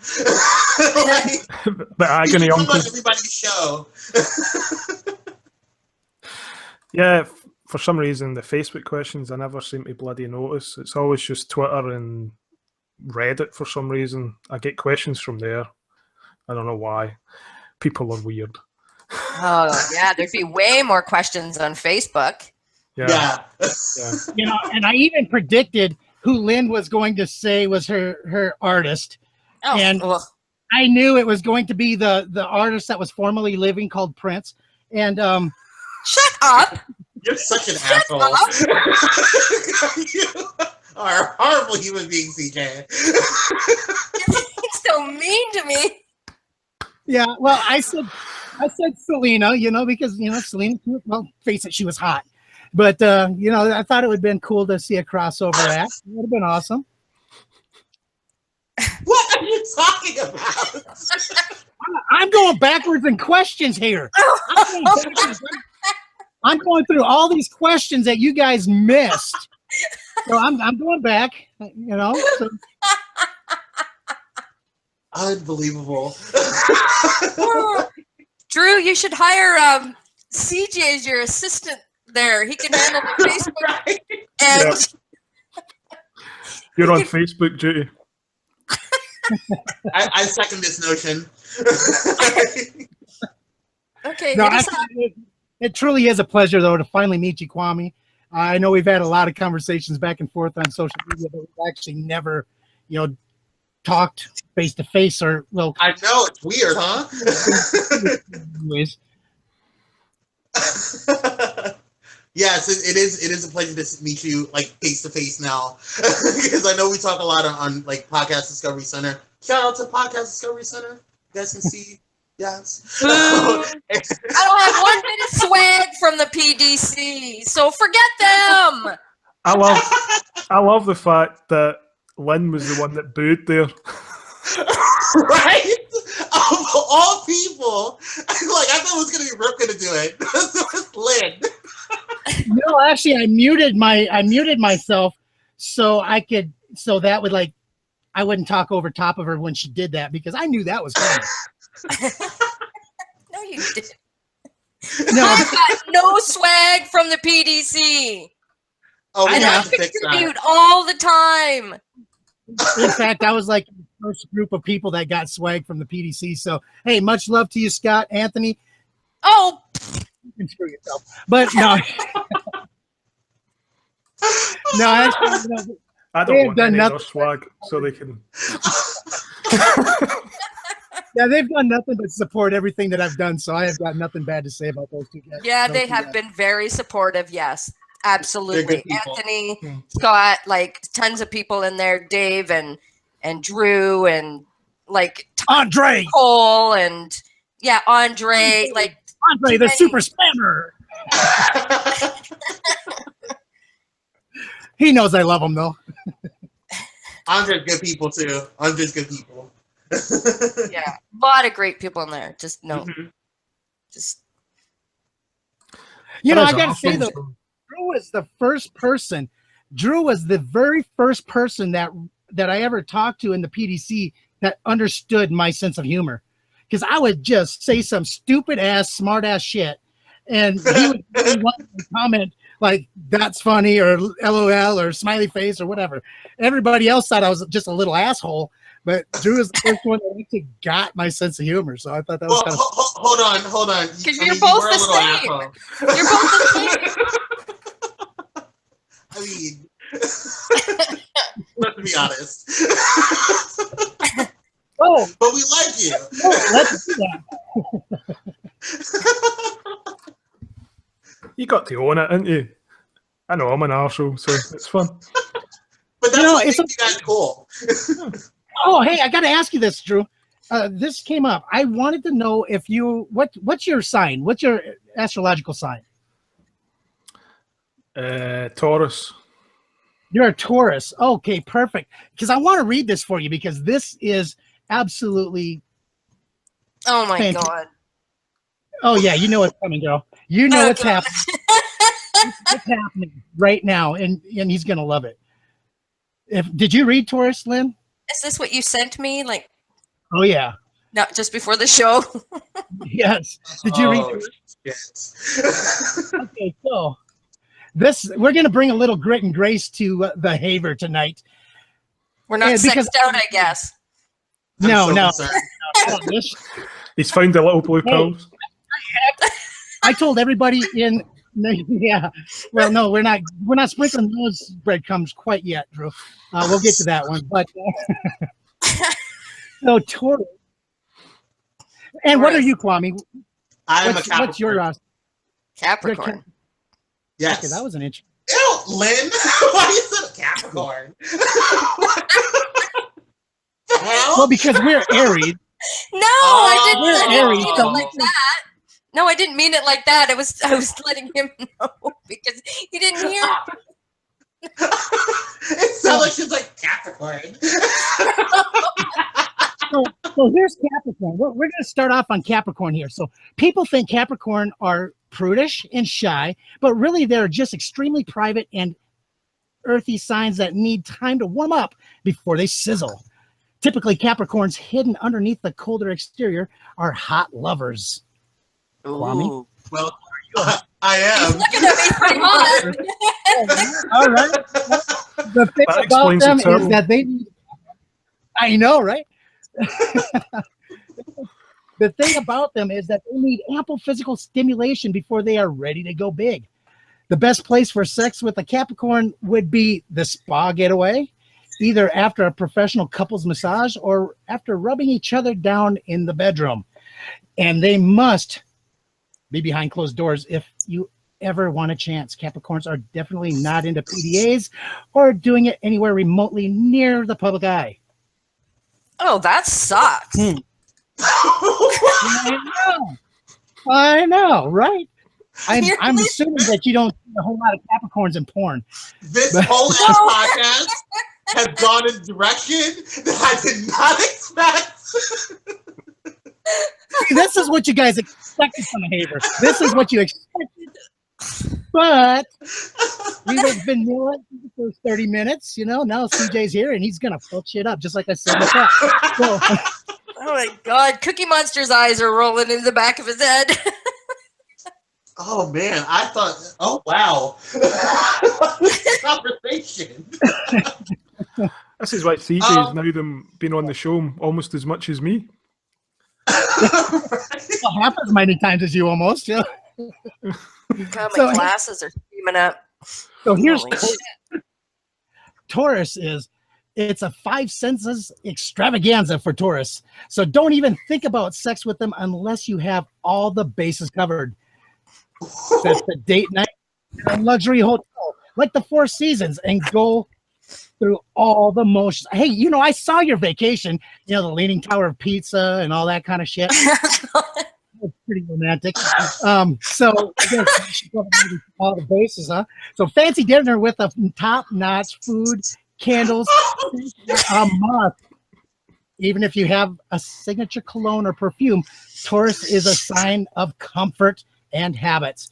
[SPEAKER 2] Like,
[SPEAKER 1] but agony
[SPEAKER 2] on
[SPEAKER 1] uncle.
[SPEAKER 2] Everybody's show.
[SPEAKER 1] Yeah, for some reason, the Facebook questions I never seem to bloody notice. It's always just Twitter and Reddit for some reason. I get questions from there. I don't know why. People are weird.
[SPEAKER 3] Oh, yeah, there'd be way more questions on Facebook.
[SPEAKER 2] Yeah.
[SPEAKER 4] You know, and I even predicted who Lynn was going to say was her artist.
[SPEAKER 3] Oh,
[SPEAKER 4] and I knew it was going to be the artist that was formerly living called Prince. And
[SPEAKER 3] shut up.
[SPEAKER 2] You're such an asshole. You are a horrible human being, CJ.
[SPEAKER 3] He's so mean to me.
[SPEAKER 4] Yeah, well, I said Selena, you know, because, you know, Selena, well, face it, she was hot. But, you know, I thought it would have been cool to see a crossover act. It would have been awesome.
[SPEAKER 2] What are you talking about?
[SPEAKER 4] I'm going backwards in questions here. I'm going through all these questions that you guys missed. So I'm going back, you know. So.
[SPEAKER 2] Unbelievable.
[SPEAKER 3] Drew, you should hire CJ as your assistant there. He can handle the Facebook.
[SPEAKER 2] Right?
[SPEAKER 3] And
[SPEAKER 1] You're on Facebook duty.
[SPEAKER 2] I second this notion.
[SPEAKER 3] okay.
[SPEAKER 4] No, it truly is a pleasure, though, to finally meet you, Kwame. I know we've had a lot of conversations back and forth on social media, but we've actually never, you know, talked face to face or well.
[SPEAKER 2] I know it's weird, huh?
[SPEAKER 4] Anyways.
[SPEAKER 2] Yes, it is a pleasure to meet you like face to face now, because I know we talk a lot on like Podcast Discovery Center. Shout out to Podcast Discovery Center. You guys can see. Yes.
[SPEAKER 3] I don't have one bit of swag from the PDC, so forget them.
[SPEAKER 1] I love the fact that Lynn was the one that booed there.
[SPEAKER 2] Right? Of all people, like I thought it was gonna be Rip gonna do it. It was Lynn.
[SPEAKER 4] No, actually, I muted myself so that would like I wouldn't talk over top of her when she did that because I knew that was coming.
[SPEAKER 3] No, you didn't.
[SPEAKER 4] No,
[SPEAKER 3] I've got no swag from the PDC.
[SPEAKER 2] Oh,
[SPEAKER 3] And I contribute all the time.
[SPEAKER 4] in fact, I was like the first group of people that got swag from the PDC. So, hey, much love to you, Scott, Anthony.
[SPEAKER 3] Oh,
[SPEAKER 4] You can screw yourself. But no, no, actually, you know,
[SPEAKER 1] I
[SPEAKER 4] They
[SPEAKER 1] don't
[SPEAKER 4] have
[SPEAKER 1] want
[SPEAKER 4] done
[SPEAKER 1] any of their
[SPEAKER 4] nothing.
[SPEAKER 1] swag, so they can.
[SPEAKER 4] yeah, they've done nothing but support everything that I've done. So I have got nothing bad to say about those two guys.
[SPEAKER 3] yeah,
[SPEAKER 4] Those
[SPEAKER 3] they
[SPEAKER 4] two
[SPEAKER 3] have
[SPEAKER 4] guys.
[SPEAKER 3] been very supportive. Yes, absolutely.
[SPEAKER 2] good people.
[SPEAKER 3] Anthony, Scott, like tons of people in there. Dave and Drew and like
[SPEAKER 4] Andre,
[SPEAKER 3] Cole and yeah, Andre. Like
[SPEAKER 4] the
[SPEAKER 3] many.
[SPEAKER 4] super spammer. He knows I love him though.
[SPEAKER 2] Andre's good people too. Andre's good people.
[SPEAKER 3] yeah, a lot of great people in there. Just
[SPEAKER 2] Mhm.
[SPEAKER 3] just
[SPEAKER 4] You know,
[SPEAKER 1] That
[SPEAKER 4] I
[SPEAKER 1] is
[SPEAKER 4] gotta say
[SPEAKER 1] awesome.
[SPEAKER 4] though, was the first person. Drew was the very first person that I ever talked to in the PDC that understood my sense of humor. Because I would just say some stupid ass, smart ass shit, and he would comment like "that's funny" or "LOL" or smiley face or whatever. Everybody else thought I was just a little asshole, but Drew is the first one that actually got my sense of humor. So I thought that was kind of.
[SPEAKER 2] Hold on.
[SPEAKER 3] Because you're both the same. You're both the same.
[SPEAKER 2] I mean, let's be honest.
[SPEAKER 4] Oh,
[SPEAKER 2] but we like you.
[SPEAKER 4] No, let's do that.
[SPEAKER 1] You got to own it, didn't you? I know I'm an arsehole, so it's fun.
[SPEAKER 2] But that's what makes you guys cool.
[SPEAKER 4] Oh, hey, I got to ask you this, Drew. This came up. I wanted to know if you what's your sign? What's your astrological sign?
[SPEAKER 1] Taurus.
[SPEAKER 4] You're a Taurus. Okay, perfect. Because I want to read this for you because this is absolutely.
[SPEAKER 3] Oh my
[SPEAKER 4] fantastic.
[SPEAKER 3] God.
[SPEAKER 4] Oh yeah, you know what's coming, girl. You know what's happening. It's happening right now, and he's gonna love it. Did you read Taurus, Lynn?
[SPEAKER 3] Is this what you sent me? Like,
[SPEAKER 4] oh yeah.
[SPEAKER 3] No, just before the show.
[SPEAKER 4] Yes. Did you read?
[SPEAKER 2] Yes.
[SPEAKER 4] Okay, so we're gonna bring a little grit and grace to the Haver tonight.
[SPEAKER 3] We're not sexed out, I guess.
[SPEAKER 4] No.
[SPEAKER 1] He's found the little blue pills.
[SPEAKER 4] I told everybody in. Yeah. Well, no, we're not sprinkling those breadcrumbs quite yet, Drew. We'll get to that one. But so Taurus. And what are you, Kwame?
[SPEAKER 2] I'm a Capricorn.
[SPEAKER 4] What's your
[SPEAKER 3] Capricorn?
[SPEAKER 2] Yes.
[SPEAKER 4] Okay, that was an inch.
[SPEAKER 2] Ew, Lynn. Why you said a Capricorn? The hell?
[SPEAKER 4] Well, because we're Aries.
[SPEAKER 3] No, I didn't
[SPEAKER 4] we're
[SPEAKER 3] mean
[SPEAKER 4] Aries,
[SPEAKER 3] it
[SPEAKER 4] so
[SPEAKER 3] like that. No, I didn't mean it like that. I was letting him know because he didn't hear.
[SPEAKER 2] It sounded like she's like Capricorn.
[SPEAKER 4] So here's Capricorn. We're going to start off on Capricorn here. So people think Capricorn are prudish and shy, but really they're just extremely private and earthy signs that need time to warm up before they sizzle. Typically, Capricorns hidden underneath the colder exterior are hot lovers. Kwame?
[SPEAKER 2] Well, I am.
[SPEAKER 3] He's looking at me pretty hard.
[SPEAKER 4] All right. The thing
[SPEAKER 1] That
[SPEAKER 4] about
[SPEAKER 1] explains
[SPEAKER 4] them
[SPEAKER 1] the term.
[SPEAKER 4] is that they. I know, right? The thing about them is that they need ample physical stimulation before they are ready to go big. The best place for sex with a Capricorn would be the spa getaway, either after a professional couples massage or after rubbing each other down in the bedroom. And they must be behind closed doors if you ever want a chance. Capricorns are definitely not into PDAs or doing it anywhere remotely near the public eye.
[SPEAKER 3] Oh, that sucks.
[SPEAKER 4] I know, right? I'm
[SPEAKER 3] Seriously?
[SPEAKER 4] assuming that you don't see a whole lot of Capricorns in porn.
[SPEAKER 2] This whole ass podcast has gone in a direction that I did not expect.
[SPEAKER 4] See, this is what you guys expected from a Haver. This is what you expected. But we've been nailing the first 30 minutes, you know. Now CJ's here and he's gonna fuck shit up, just like I said in the chat. So,
[SPEAKER 3] Oh my God, Cookie Monster's eyes are rolling in the back of his head.
[SPEAKER 2] Oh man, I thought. Oh wow, conversation.
[SPEAKER 1] This is why CJ's now been on the show almost as much as me.
[SPEAKER 4] well, half as many times as you almost. Yeah.
[SPEAKER 3] God, my
[SPEAKER 4] So-
[SPEAKER 3] glasses are steaming up.
[SPEAKER 4] So here's
[SPEAKER 3] Holy shit.
[SPEAKER 4] Taurus it's a 5 senses extravaganza for Taurus. So don't even think about sex with them unless you have all the bases covered. That's the date night in a luxury hotel like the Four Seasons and go through all the motions. Hey, you know, I saw your vacation, you know, the Leaning Tower of Pizza and all that kind of shit. It's pretty romantic. So I guess you should cover all the bases, huh? So fancy dinner with a top-notch food, candles, a must. Even if you have a signature cologne or perfume, Taurus is a sign of comfort and habits.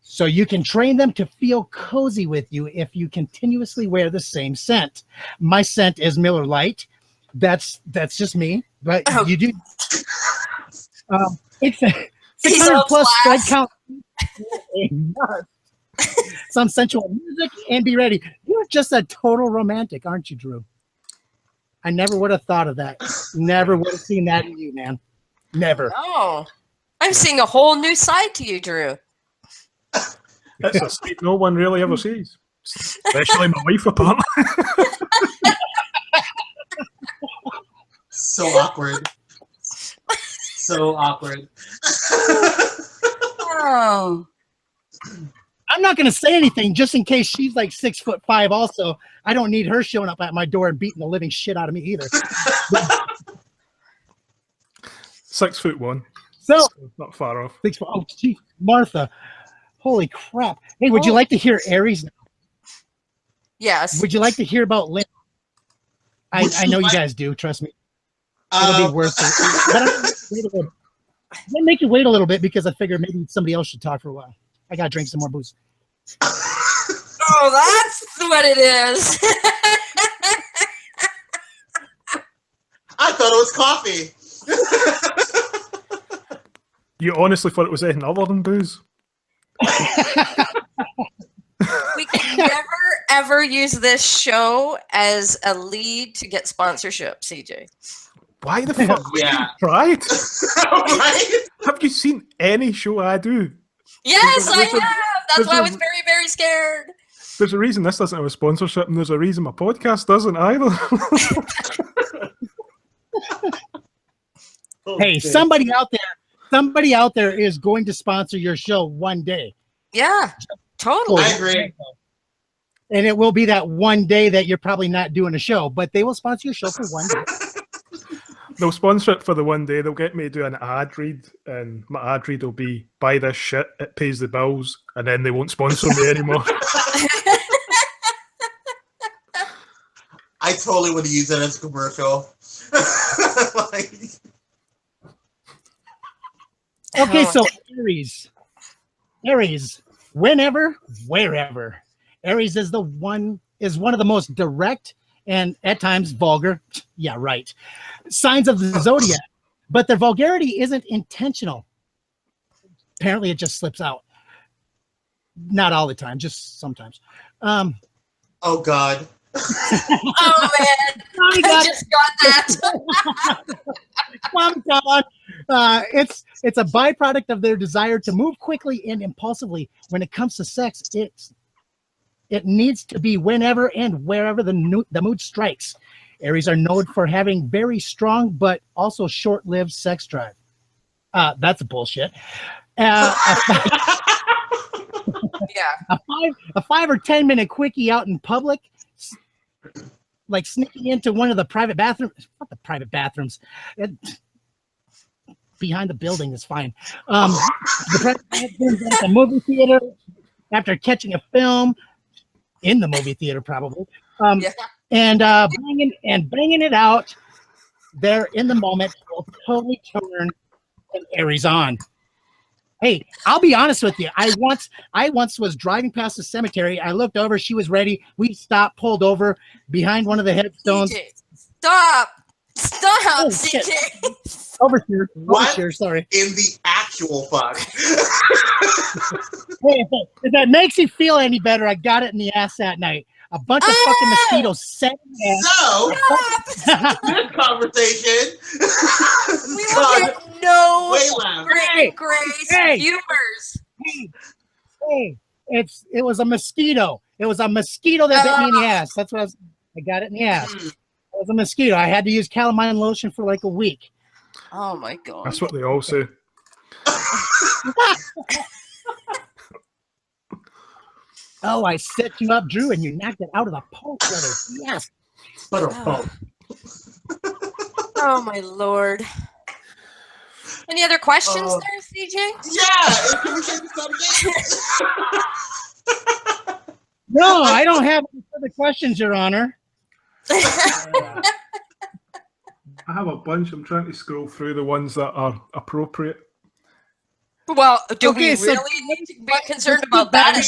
[SPEAKER 4] So you can train them to feel cozy with you if you continuously wear the same scent. My scent is Miller Lite. That's just me, but you do. It's a 600 plus strike count. Some sensual music and be ready. You're just a total romantic, aren't you, Drew? I never would have thought of that. Never would have seen that in you, man. Never.
[SPEAKER 3] Oh, I'm seeing a whole new side to you, Drew.
[SPEAKER 1] That's a state no one really ever sees, especially my wife, apparently.
[SPEAKER 2] So awkward. So awkward.
[SPEAKER 3] Oh.
[SPEAKER 4] I'm not going to say anything just in case she's like 6'5". Also, I don't need her showing up at my door and beating the living shit out of me either.
[SPEAKER 1] 6'1".
[SPEAKER 4] So
[SPEAKER 1] Not far off.
[SPEAKER 4] 6'4". Oh, gee, Martha. Holy crap. Hey, would you like to hear Aries now?
[SPEAKER 3] Yes.
[SPEAKER 4] Would you like to hear about Lynn? I know you guys do. Trust me. It'll be worth it. But I'm gonna make you wait a little bit because I figured maybe somebody else should talk for a while. I gotta drink some more booze.
[SPEAKER 3] Oh, that's what it is.
[SPEAKER 2] I thought it was coffee.
[SPEAKER 1] You honestly thought it was anything other than booze?
[SPEAKER 3] We can never, ever use this show as a lead to get sponsorship, CJ.
[SPEAKER 1] Why the fuck?
[SPEAKER 2] Yeah.
[SPEAKER 1] Tried?
[SPEAKER 2] Right?
[SPEAKER 1] Have you seen any show I do?
[SPEAKER 3] Yes, I
[SPEAKER 1] There's a-
[SPEAKER 3] have. That's
[SPEAKER 1] there's
[SPEAKER 3] why I
[SPEAKER 1] a-
[SPEAKER 3] was very, very scared.
[SPEAKER 1] There's a reason this doesn't have a sponsorship, and there's a reason my podcast doesn't either.
[SPEAKER 4] Hey, somebody out there is going to sponsor your show one day.
[SPEAKER 3] Yeah, totally.
[SPEAKER 2] I agree.
[SPEAKER 4] And it will be that one day that you're probably not doing a show, but they will sponsor your show for one day.
[SPEAKER 1] They'll sponsor it for the one day. They'll get me to do an ad read, and my ad read will be, buy this shit, it pays the bills, and then they won't sponsor me anymore.
[SPEAKER 2] I totally would have used that as a commercial. Like,
[SPEAKER 4] Okay, so Aries, whenever, wherever. Aries is one of the most direct and at times vulgar, yeah, right, signs of the zodiac. But their vulgarity isn't intentional. Apparently, it just slips out. Not all the time, just sometimes.
[SPEAKER 2] oh God.
[SPEAKER 3] Oh man, I just got that.
[SPEAKER 4] Come on. It's a byproduct of their desire to move quickly and impulsively. When it comes to sex, it needs to be whenever and wherever the mood strikes. Aries are known for having very strong but also short-lived sex drive. That's bullshit.
[SPEAKER 3] Yeah.
[SPEAKER 4] A 5 or 10 minute quickie out in public, like sneaking into one of the private bathrooms. Not the private bathrooms. Behind the building is fine. The private bathrooms at the movie theater after catching a film in the movie theater, probably.
[SPEAKER 3] Yeah.
[SPEAKER 4] And banging it out there in the moment will totally turn an Aries on. Hey, I'll be honest with you. I once was driving past the cemetery. I looked over. She was ready. We stopped, pulled over behind one of the headstones.
[SPEAKER 3] CJ, stop,
[SPEAKER 4] Oh,
[SPEAKER 3] CJ.
[SPEAKER 4] Over here.
[SPEAKER 2] What?
[SPEAKER 4] Sorry.
[SPEAKER 2] In the actual fuck.
[SPEAKER 4] Hey, if that makes you feel any better, I got it in the ass that night. A bunch of fucking mosquitoes set in the ass.
[SPEAKER 2] So, this conversation.
[SPEAKER 3] We will get no
[SPEAKER 2] Way left.
[SPEAKER 3] grace viewers.
[SPEAKER 4] Hey, it was a mosquito. It was a mosquito that bit me in the ass. That's what I got it in the ass. It was a mosquito. I had to use calamine lotion for like a week.
[SPEAKER 3] Oh my god.
[SPEAKER 1] That's what they all say.
[SPEAKER 4] Oh, I set you up, Drew, and you knocked it out of the post. Yes.
[SPEAKER 3] Oh my lord. Any other questions there, CJ?
[SPEAKER 2] Yeah. Can we check this out again?
[SPEAKER 4] No, I don't have any further questions, Your Honor.
[SPEAKER 1] I have a bunch. I'm trying to scroll through the ones that are appropriate.
[SPEAKER 3] Well, do we
[SPEAKER 4] Okay, so-
[SPEAKER 3] really need to be concerned about that?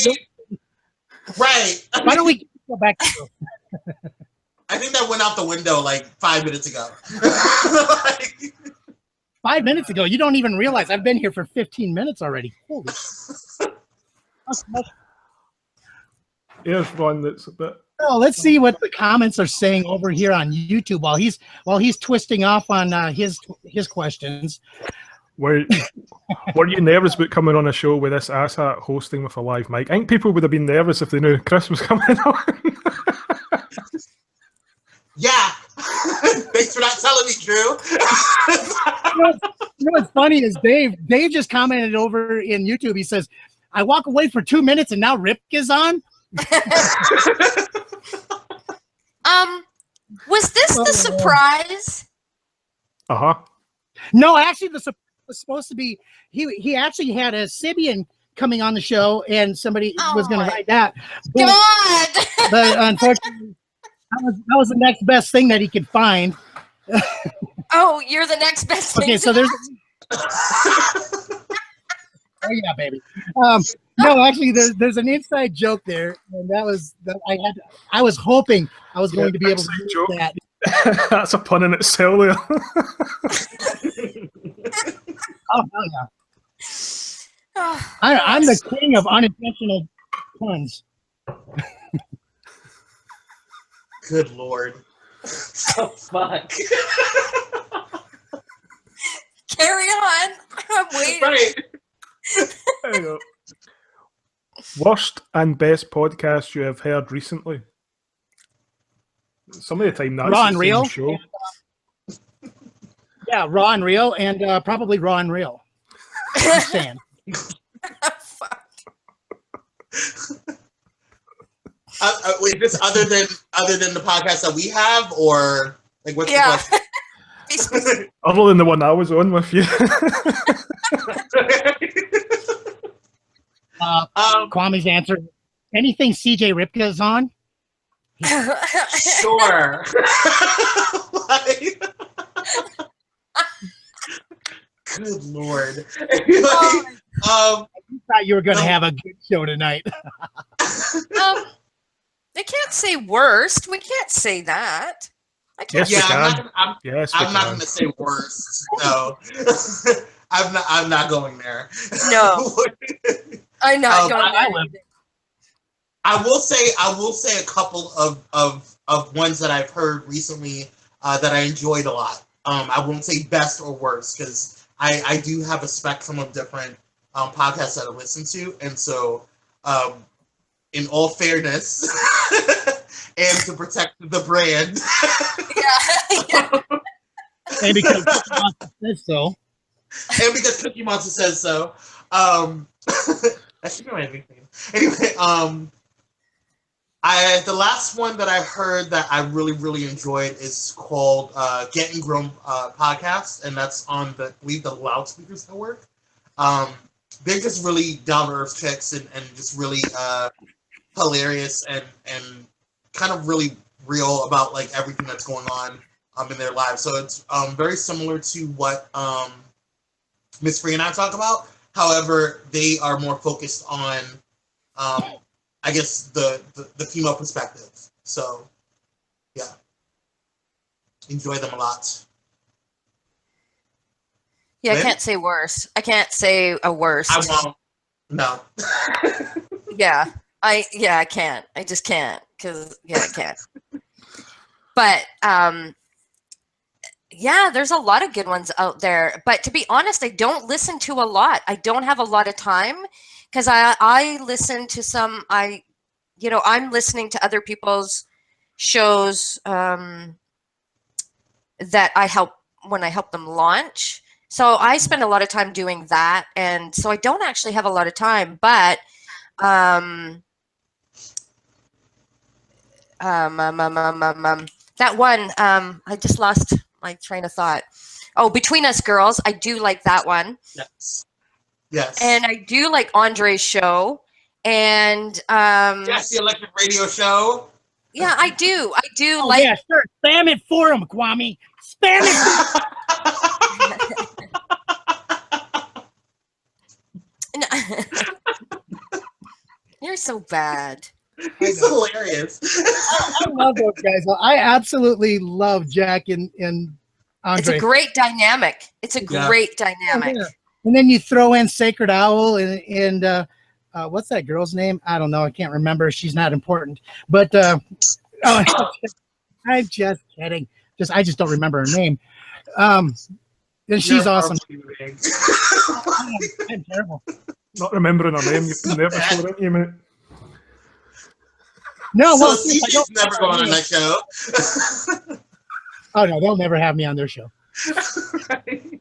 [SPEAKER 2] Right.
[SPEAKER 4] Why don't we go back to
[SPEAKER 2] I think that went out the window like 5 minutes ago. Like,
[SPEAKER 4] 5 minutes ago? You don't even realize I've been here for 15 minutes already. Holy.
[SPEAKER 1] Here's one that's a bit.
[SPEAKER 4] Oh, let's see what the comments are saying over here on YouTube while he's twisting off on his questions.
[SPEAKER 1] Were you nervous about coming on a show with this asshat hosting with a live mic? I think people would have been nervous if they knew Chris was coming on.
[SPEAKER 2] yeah. Thanks for not telling me, Drew.
[SPEAKER 4] You know what's funny is Dave just commented over in YouTube. He says, I walk away for 2 minutes and now Rip is on.
[SPEAKER 3] Was this the surprise?
[SPEAKER 1] Uh-huh.
[SPEAKER 4] No, actually the surprise was supposed to be he actually had a Sibian coming on the show and somebody was going to write that.
[SPEAKER 3] God.
[SPEAKER 4] But unfortunately, that was the next best thing that he could find.
[SPEAKER 3] Oh, you're the next best thing.
[SPEAKER 4] Okay, so there's. Oh yeah, baby. No, actually, there's an inside joke there, and that was that I was hoping I was going to be able to do that.
[SPEAKER 1] That's a pun in itself there.
[SPEAKER 4] Oh hell yeah! I'm the king of unintentional puns.
[SPEAKER 2] Good Lord. Oh, fuck.
[SPEAKER 3] Carry on. I'm waiting.
[SPEAKER 2] Right.
[SPEAKER 1] There you go. Worst and best podcast you have heard recently? Some of the time that's
[SPEAKER 4] Raw
[SPEAKER 1] the
[SPEAKER 4] and Real.
[SPEAKER 1] show.
[SPEAKER 4] Yeah, Raw and Real, and probably Raw and Real. Just saying.
[SPEAKER 3] Fuck.
[SPEAKER 2] Wait, this other than the podcast that we have, or like what's the question?
[SPEAKER 1] Other than the one I was on with you.
[SPEAKER 4] Kwame's answer: anything CJ Ripka's on.
[SPEAKER 2] Sure. Like, good Lord.
[SPEAKER 4] I thought you were going to have a good show tonight.
[SPEAKER 3] They can't say worst. We can't say that. I can't.
[SPEAKER 1] Yes,
[SPEAKER 2] yeah, I'm not
[SPEAKER 1] can.
[SPEAKER 2] going to say worst. No, I'm not going there.
[SPEAKER 3] No. I'm not going there.
[SPEAKER 2] I will say a couple of ones that I've heard recently that I enjoyed a lot. I won't say best or worst because I do have a spectrum of different podcasts that I listen to, and so in all fairness and to protect the brand,
[SPEAKER 3] Yeah.
[SPEAKER 4] And because Cookie Monster says so.
[SPEAKER 2] and because Cookie Monster says so, that should be my nickname. Anyway, the last one that I heard that I really enjoyed is called Getting Grown Podcast, and that's on I believe the Loudspeakers Network. They're just really down to earth chicks and just really hilarious and kind of really real about like everything that's going on in their lives. So it's very similar to what Miss Free and I talk about. However, they are more focused on I guess the female perspective. So yeah, enjoy them a lot.
[SPEAKER 3] Yeah,
[SPEAKER 2] Maybe?
[SPEAKER 3] I can't say worse. I can't say a worst.
[SPEAKER 2] I won't. No.
[SPEAKER 3] Yeah, I can't. I just can't because I can't. But yeah, there's a lot of good ones out there. But to be honest, I don't listen to a lot. I don't have a lot of time because I listen to some. I'm listening to other people's shows that I help them launch. So I spend a lot of time doing that, and so I don't actually have a lot of time. But that one, I just lost my train of thought. Oh, Between Us Girls, I do like that one.
[SPEAKER 2] Yes.
[SPEAKER 3] And I do like Andre's show, and
[SPEAKER 2] Yes, the electric radio show.
[SPEAKER 3] yeah, I do.
[SPEAKER 4] Oh,
[SPEAKER 3] like.
[SPEAKER 4] yeah, sure. Spam it for him, Kwame. Spam it.
[SPEAKER 3] You're so bad.
[SPEAKER 2] He's hilarious.
[SPEAKER 4] I love those guys. I absolutely love Jack and Andre.
[SPEAKER 3] It's a great dynamic. It's a great dynamic.
[SPEAKER 4] Yeah. And then you throw in Sacred Owl and what's that girl's name? I don't know. I can't remember. She's not important. But I'm just kidding. I just don't remember her name. And she's awesome. I'm terrible.
[SPEAKER 1] Not remembering her name. You've been there before, haven't you, mate?
[SPEAKER 2] No, well, CJ's never going on that show.
[SPEAKER 4] Oh no, they'll never have me on their show.
[SPEAKER 2] Right.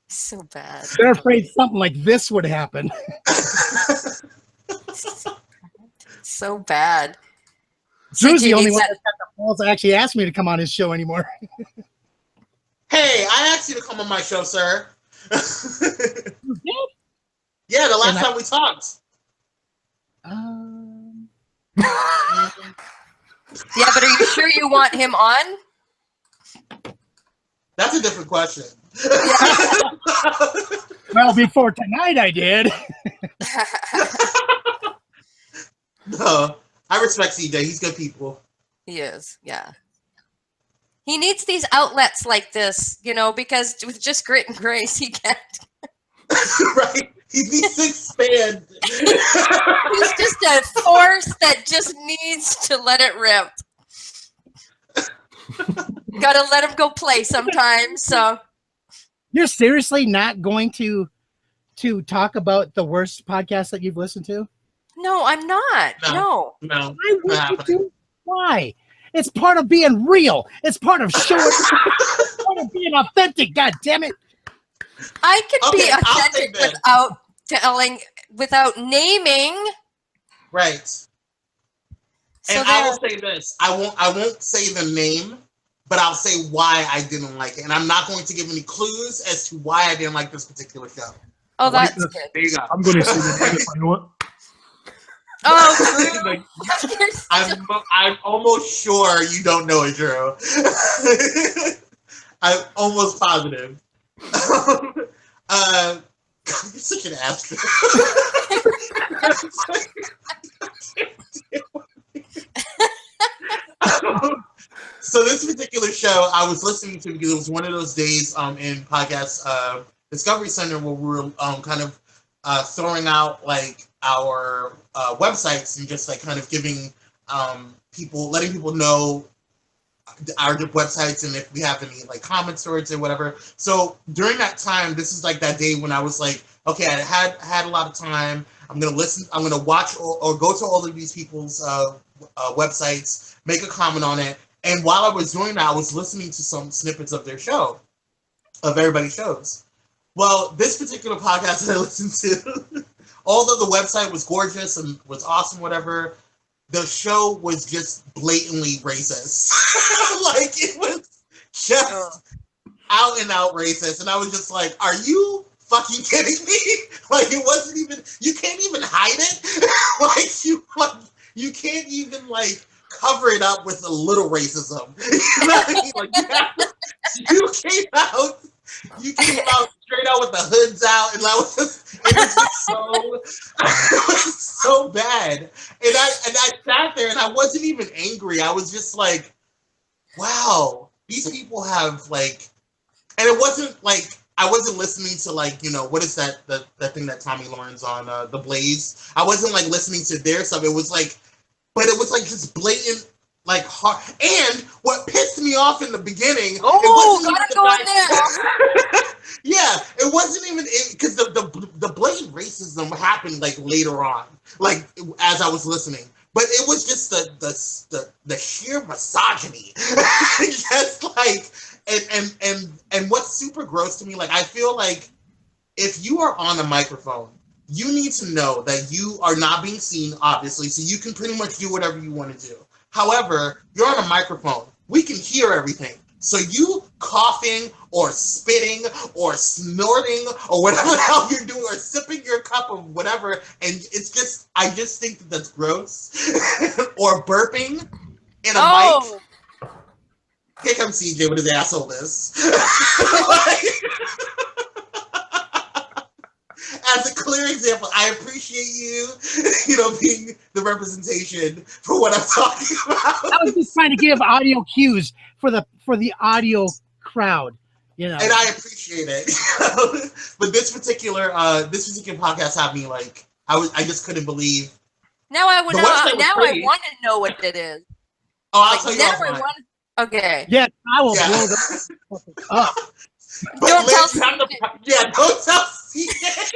[SPEAKER 3] So bad.
[SPEAKER 4] They're afraid something like this would happen.
[SPEAKER 3] So bad.
[SPEAKER 4] Drew's the only one that's got the balls to actually ask me to come on his show anymore.
[SPEAKER 2] Hey, I asked you to come on my show, sir.
[SPEAKER 4] You did?
[SPEAKER 2] Yeah, the last time we talked.
[SPEAKER 3] Yeah, but are you sure you want him on?
[SPEAKER 2] That's a different question.
[SPEAKER 4] Well, before tonight I did.
[SPEAKER 2] No, I respect CJ. He's good people.
[SPEAKER 3] He is, yeah. He needs these outlets like this, because with just grit and grace, he can't.
[SPEAKER 2] Right? He needs to expand.
[SPEAKER 3] He's just a force that just needs to let it rip. Gotta let him go play sometimes. So
[SPEAKER 4] you're seriously not going to talk about the worst podcast that you've listened to?
[SPEAKER 3] No, I'm not. No.
[SPEAKER 4] Why would you do? Why? It's part of being real. It's part of showing. It's part of being authentic. God damn it!
[SPEAKER 3] I can be authentic without naming.
[SPEAKER 2] Right.
[SPEAKER 3] So
[SPEAKER 2] and I will say this: I won't say the name, but I'll say why I didn't like it, and I'm not going to give any clues as to why I didn't like this particular show.
[SPEAKER 3] Oh, that's good.
[SPEAKER 2] There you go.
[SPEAKER 1] I'm going to say the name if I know it.
[SPEAKER 3] Oh, Drew.
[SPEAKER 2] I'm almost sure you don't know it, Drew. I'm almost positive. You're such an ass. So this particular show I was listening to because it was one of those days in podcast Discovery Center where we were kind of throwing out like our websites and just like kind of giving letting people know our websites and if we have any like comments or whatever. So during that time, this is like that day when I was like, okay, I had a lot of time. I'm gonna listen. I'm gonna watch or go to all of these people's websites, make a comment on it. And while I was doing that, I was listening to some snippets of their show, of everybody's shows. Well, this particular podcast that I listened to, although the website was gorgeous and was awesome, whatever, the show was just blatantly racist. Like, it was just out and out racist. And I was just like, are you fucking kidding me? Like, it wasn't even, you can't even hide it. You can't even, like, cover it up with a little racism. You know what I mean? Like, you came out straight out with the hoods out, and it was so bad. And I sat there and I wasn't even angry. I was just like, wow, these people have like, and it wasn't like I wasn't listening to like, what is that thing that Tommy Lauren's on, The Blaze. I wasn't like listening to their stuff. It was like, but it was like just blatant, like hard. And what pissed me off in the beginning,
[SPEAKER 3] gotta go in there.
[SPEAKER 2] Yeah, it wasn't even because the blatant racism happened like later on, like as I was listening. But it was just the sheer misogyny. Just like and what's super gross to me, like I feel like if you are on a microphone, you need to know that you are not being seen, obviously, so you can pretty much do whatever you want to do. However, you're on a microphone. We can hear everything. So you coughing or spitting or snorting or whatever the hell you're doing or sipping your cup of whatever, and it's just, I just think that's gross. Or burping in a mic. Here comes CJ with his as a clear example. I appreciate you, you know, being the representation for what I'm talking about.
[SPEAKER 4] I was just trying to give audio cues for the audio crowd, you know.
[SPEAKER 2] And I appreciate it. But this particular podcast had me like, I just couldn't believe.
[SPEAKER 3] Now I would
[SPEAKER 2] The website was
[SPEAKER 3] now I
[SPEAKER 2] pretty.
[SPEAKER 3] want to know what it is.
[SPEAKER 2] Oh, I'll
[SPEAKER 3] Like,
[SPEAKER 2] tell you
[SPEAKER 3] now I
[SPEAKER 2] offline.
[SPEAKER 3] want. Okay.
[SPEAKER 4] Yeah, I will
[SPEAKER 2] Yeah.
[SPEAKER 4] blow the up.
[SPEAKER 2] But
[SPEAKER 3] Don't tell
[SPEAKER 2] Liz, have don't tell CJ.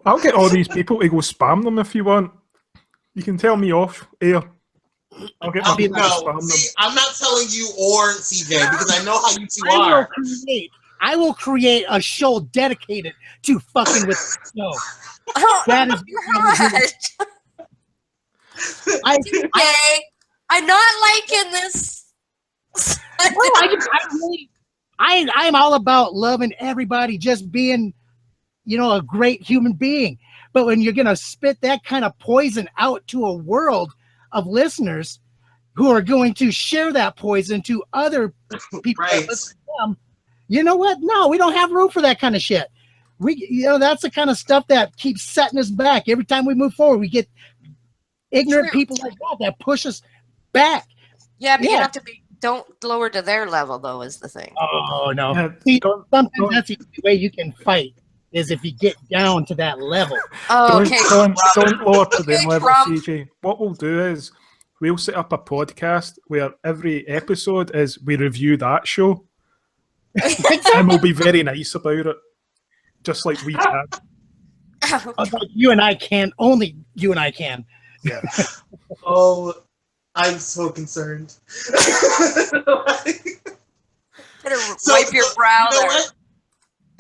[SPEAKER 1] I'll get all these people to go spam them if you want. You can tell me off air. I'll get my people to
[SPEAKER 2] No,
[SPEAKER 1] spam
[SPEAKER 2] see,
[SPEAKER 1] them.
[SPEAKER 2] I'm not telling you or CJ because I know how you two are.
[SPEAKER 4] I will create a show dedicated to fucking with the show.
[SPEAKER 3] Oh,
[SPEAKER 4] That is
[SPEAKER 3] gosh. Okay. I'm not liking this.
[SPEAKER 4] I'm all about loving everybody, just being, you know, a great human being. But when you're gonna spit that kind of poison out to a world of listeners who are going to share that poison to other people, that
[SPEAKER 2] Right.
[SPEAKER 4] listen to them, you know what? No, we don't have room for that kind of shit. That's the kind of stuff that keeps setting us back. Every time we move forward, we get ignorant
[SPEAKER 3] True.
[SPEAKER 4] people like that push us back.
[SPEAKER 3] Yeah, but you
[SPEAKER 4] Yeah.
[SPEAKER 3] have to be. Don't lower to their level, though. Is the thing.
[SPEAKER 4] Oh no!
[SPEAKER 1] Yeah,
[SPEAKER 4] See,
[SPEAKER 1] don't-
[SPEAKER 4] sometimes
[SPEAKER 1] don't-
[SPEAKER 4] that's the only way you can fight is if you get down to that level.
[SPEAKER 3] Oh, okay.
[SPEAKER 1] Don't lower to them
[SPEAKER 3] Okay,
[SPEAKER 1] level,
[SPEAKER 3] Trump.
[SPEAKER 1] CJ. What we'll do is we'll set up a podcast where every episode is we review that show, and we'll be very nice about it, just like we can.
[SPEAKER 4] Like you and I can. Only you and I can.
[SPEAKER 1] Yeah.
[SPEAKER 2] Oh, I'm so concerned.
[SPEAKER 3] Better
[SPEAKER 2] So-
[SPEAKER 3] wipe your brow
[SPEAKER 2] You know
[SPEAKER 3] there.
[SPEAKER 2] what?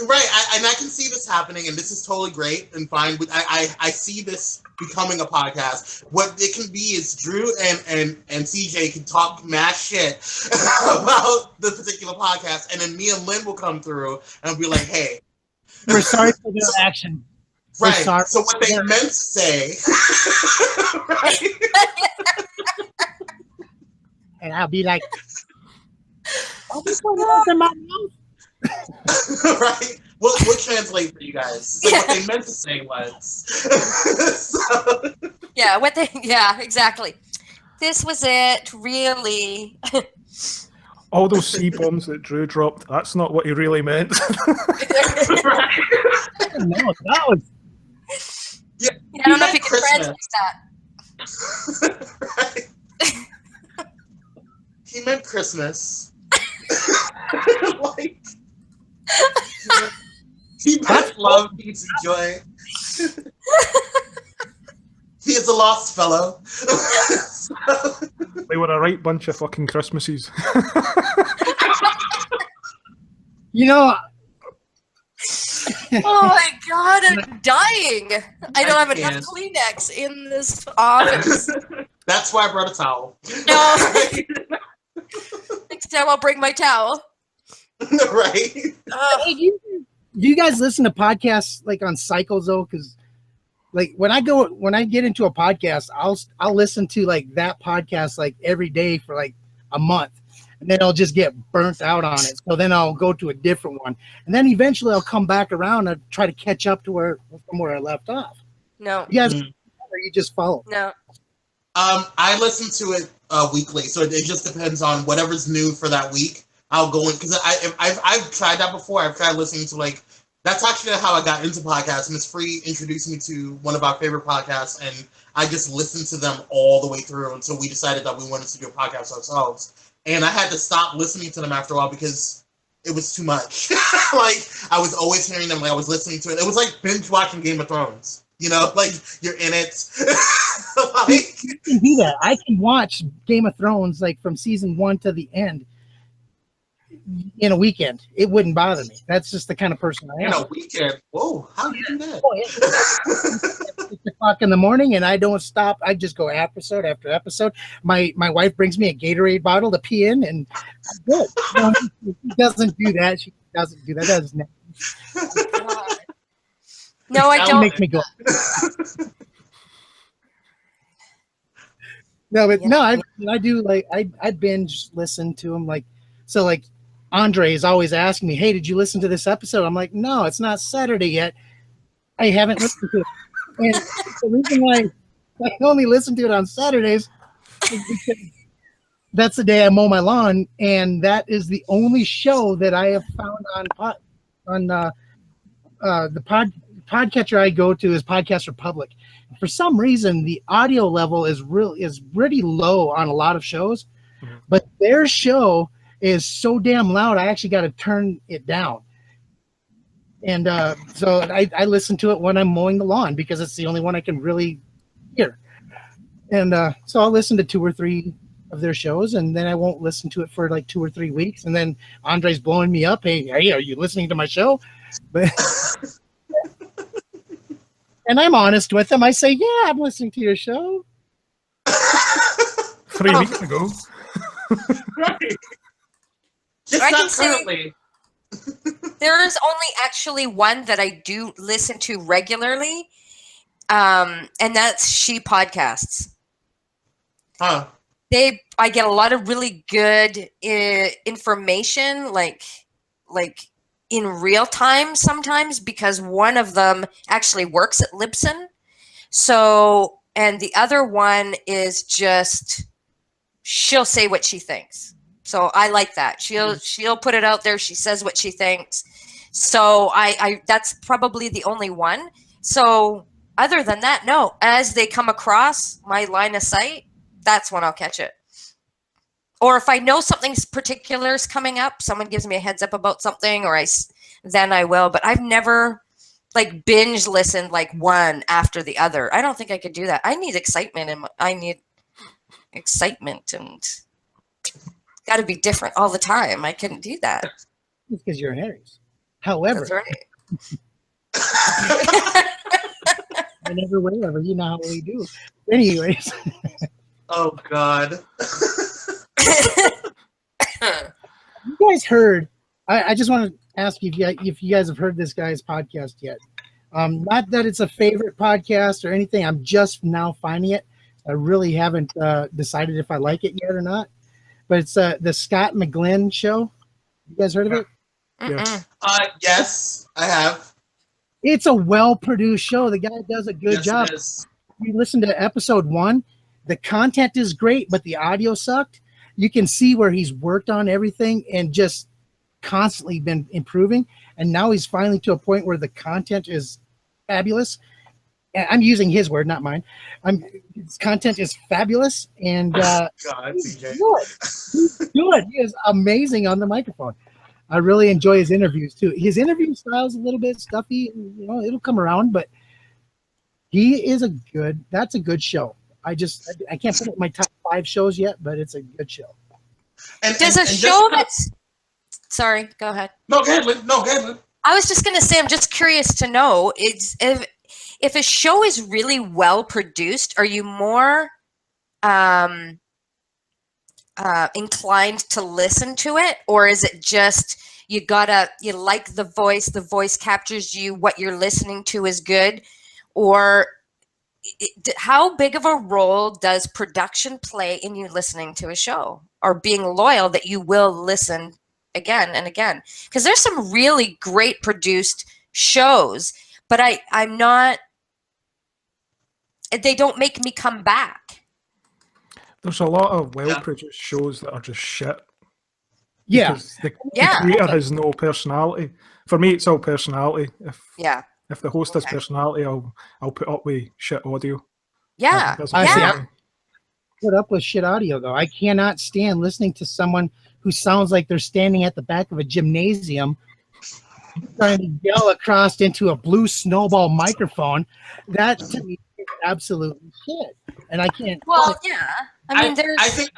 [SPEAKER 2] Right, and I can see this happening, and this is totally great and fine. I see this becoming a podcast. What it can be is Drew and CJ can talk mad shit about the particular podcast, and then me and Lynn will come through and be like, "Hey,
[SPEAKER 4] We're sorry for their action. We're
[SPEAKER 2] right."
[SPEAKER 4] sorry.
[SPEAKER 2] So what they meant to say, right?
[SPEAKER 4] And I'll be like, "Oh, this one was in my mouth."
[SPEAKER 2] Right? We'll translate for you guys. So what they meant to say was. So,
[SPEAKER 3] Yeah. What they? Yeah. Exactly. This was it. Really.
[SPEAKER 1] All those C-bombs that Drew dropped, that's not what he really meant.
[SPEAKER 2] right.
[SPEAKER 4] No, that was
[SPEAKER 2] Yeah,
[SPEAKER 3] I don't know if you
[SPEAKER 2] meant
[SPEAKER 3] can
[SPEAKER 2] Christmas.
[SPEAKER 3] translate that.
[SPEAKER 2] Right. He meant Christmas. Like, he meant love, peace, and joy. He is a lost fellow.
[SPEAKER 1] They were a right bunch of fucking Christmases.
[SPEAKER 4] you know.
[SPEAKER 3] Oh my god, I'm dying. I don't have enough
[SPEAKER 2] can't.
[SPEAKER 3] Kleenex in this office.
[SPEAKER 2] That's why I brought a towel.
[SPEAKER 3] No. Next time I'll bring my towel.
[SPEAKER 2] Right?
[SPEAKER 3] Ugh.
[SPEAKER 4] Hey, do you guys listen to podcasts like on cycles though? Because like when I get into a podcast, I'll listen to like that podcast like every day for like a month, and then I'll just get burnt out on it. So then I'll go to a different one, and then eventually I'll come back around and try to catch up to from where I left off.
[SPEAKER 3] No.
[SPEAKER 4] You guys,
[SPEAKER 2] Mhm.
[SPEAKER 4] or you just follow?
[SPEAKER 3] No.
[SPEAKER 2] I listen to it weekly, so it just depends on whatever's new for that week. I'll go in because I've tried that before. I've tried listening to like that's actually how I got into podcasts. Miss Free introduced me to one of our favorite podcasts, and I just listened to them all the way through until we decided that we wanted to do a podcast ourselves. And I had to stop listening to them after a while because it was too much. Like I was always hearing them, like I was listening to it. It was like binge watching Game of Thrones. You know, like you're in it. Like,
[SPEAKER 4] I can do that. I can watch Game of Thrones like from season 1 to the end in a weekend. It wouldn't bother me. That's just the kind of person I am.
[SPEAKER 2] in a weekend. Whoa, how do you do that?
[SPEAKER 4] Oh, yeah. 6 o'clock in the morning, and I don't stop. I just go episode after episode. My wife brings me a Gatorade bottle to pee in, and I'm good. No, she doesn't do that. She doesn't do that. That is not,
[SPEAKER 3] God. No, I
[SPEAKER 2] That
[SPEAKER 4] that
[SPEAKER 3] don't.
[SPEAKER 4] makes me go. No, but
[SPEAKER 3] Yeah.
[SPEAKER 4] no, I do like I binge listen to them like so like Andre is always asking me, "Hey, did you listen to this episode?" I'm like, "No, it's not Saturday yet. I haven't listened to it." And the reason why I only listen to it on Saturdays is because that's the day I mow my lawn, and that is the only show that I have found on the podcatcher I go to is Podcast Republic. For some reason, the audio level is pretty low on a lot of shows, but their show is so damn loud. I actually got to turn it down. And so I listen to it when I'm mowing the lawn because it's the only one I can really hear. And so I'll listen to 2 or 3 of their shows, and then I won't listen to it for like 2 or 3 weeks. And then Andre's blowing me up. Hey, are you listening to my show? But and I'm honest with him. I say, yeah, I'm listening to your show.
[SPEAKER 1] 3 weeks ago.
[SPEAKER 2] Right. Just
[SPEAKER 3] I
[SPEAKER 2] not
[SPEAKER 3] can say-
[SPEAKER 2] currently.
[SPEAKER 3] There is only actually one that I do listen to regularly, and that's She Podcasts.
[SPEAKER 2] Huh.
[SPEAKER 3] I get a lot of really good information, like in real time sometimes, because one of them actually works at Libsyn. So, and the other one is just, she'll say what she thinks. So I like that. She'll put it out there. She says what she thinks. So I that's probably the only one. So other than that, no. As they come across my line of sight, that's when I'll catch it. Or if I know something particular is coming up, someone gives me a heads up about something, or then I will. But I've never like binge listened like one after the other. I don't think I could do that. I need excitement, and got to be different all the time. I couldn't do that.
[SPEAKER 4] It's because you're an Aries. However,
[SPEAKER 3] That's right.
[SPEAKER 4] whenever, wherever, you know how we do. Anyways.
[SPEAKER 2] Oh God.
[SPEAKER 4] You guys heard? I just want to ask you if you guys have heard this guy's podcast yet. Not that it's a favorite podcast or anything. I'm just now finding it. I really haven't decided if I like it yet or not. But it's the Scott McGlynn show. You guys heard of it?
[SPEAKER 1] Yeah.
[SPEAKER 2] Yes, I have.
[SPEAKER 4] It's a well-produced show. The guy does a good job.
[SPEAKER 2] It is.
[SPEAKER 4] You listen to episode 1. The content is great, but the audio sucked. You can see where he's worked on everything and just constantly been improving. And now he's finally to a point where the content is fabulous. And I'm using his word, not mine. His content is fabulous. And
[SPEAKER 2] God,
[SPEAKER 4] he's
[SPEAKER 2] CJ.
[SPEAKER 4] good. He's good. He is amazing on the microphone. I really enjoy his interviews too. His interview style is a little bit stuffy. You know, it'll come around, but that's a good show. I can't put it in my top 5 shows yet, but it's a good show.
[SPEAKER 3] Sorry, go ahead.
[SPEAKER 2] No, go ahead, Lynn.
[SPEAKER 3] I was just going to say, I'm just curious to know, if a show is really well produced, are you more inclined to listen to it, or is it just you like the voice captures you, what you're listening to is good, or how big of a role does production play in you listening to a show or being loyal that you will listen again and again? Because there's some really great produced shows, but I'm not, they don't make me come back.
[SPEAKER 1] There's a lot of well-produced shows that are just shit.
[SPEAKER 4] Yeah.
[SPEAKER 1] Because the creator has no personality. For me, it's all personality. If the host has personality, I'll put up with shit audio.
[SPEAKER 3] Yeah.
[SPEAKER 4] Put up with shit audio though. I cannot stand listening to someone who sounds like they're standing at the back of a gymnasium trying to yell across into a blue snowball microphone. That to me is absolutely shit. And I can't.
[SPEAKER 3] Well, yeah. I mean,
[SPEAKER 2] I think.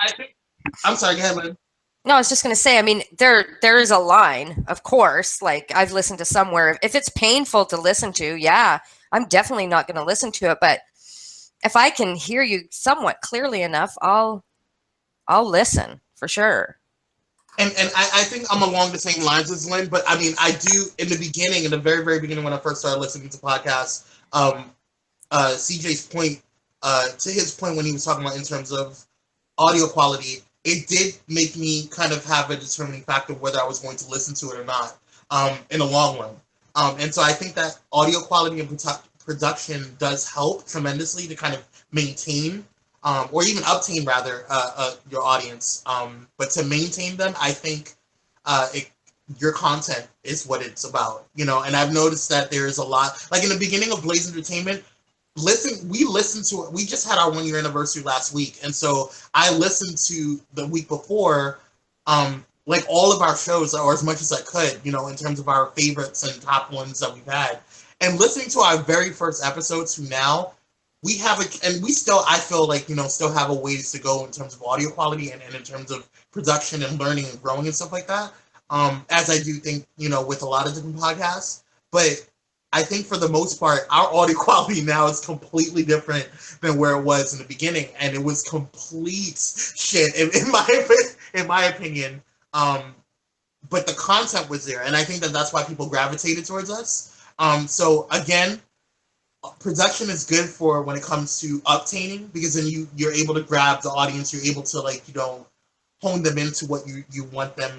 [SPEAKER 2] I'm sorry. Go ahead, Lynn.
[SPEAKER 3] No, I was just going to say, I mean, there is a line, of course, like I've listened to somewhere. If it's painful to listen to, yeah, I'm definitely not going to listen to it. But if I can hear you somewhat clearly enough, I'll listen for sure.
[SPEAKER 2] And I think I'm along the same lines as Lynn, but I mean, I do in the very, very beginning when I first started listening to podcasts, CJ's point, to his point when he was talking about in terms of audio quality, it did make me kind of have a determining factor whether I was going to listen to it or not in the long run. And so I think that audio quality and production does help tremendously to kind of maintain or even obtain rather your audience. But to maintain them, I think your content is what it's about, you know. And I've noticed that there is a lot, like in the beginning of Blaze Entertainment, we just had our 1 year anniversary last week, and so I listened to the week before, like all of our shows, or as much as I could, you know, in terms of our favorites and top ones that we've had, and listening to our very first episodes to now. We have we still, I feel like, you know, still have a ways to go in terms of audio quality and in terms of production and learning and growing and stuff like that. As I do think, you know, with a lot of different podcasts. But I think for the most part, our audio quality now is completely different than where it was in the beginning. And it was complete shit, in my opinion. But the content was there. And I think that that's why people gravitated towards us. So again, production is good for when it comes to obtaining, because then you're able to grab the audience, you're able to, like, you know, hone them into what you want them,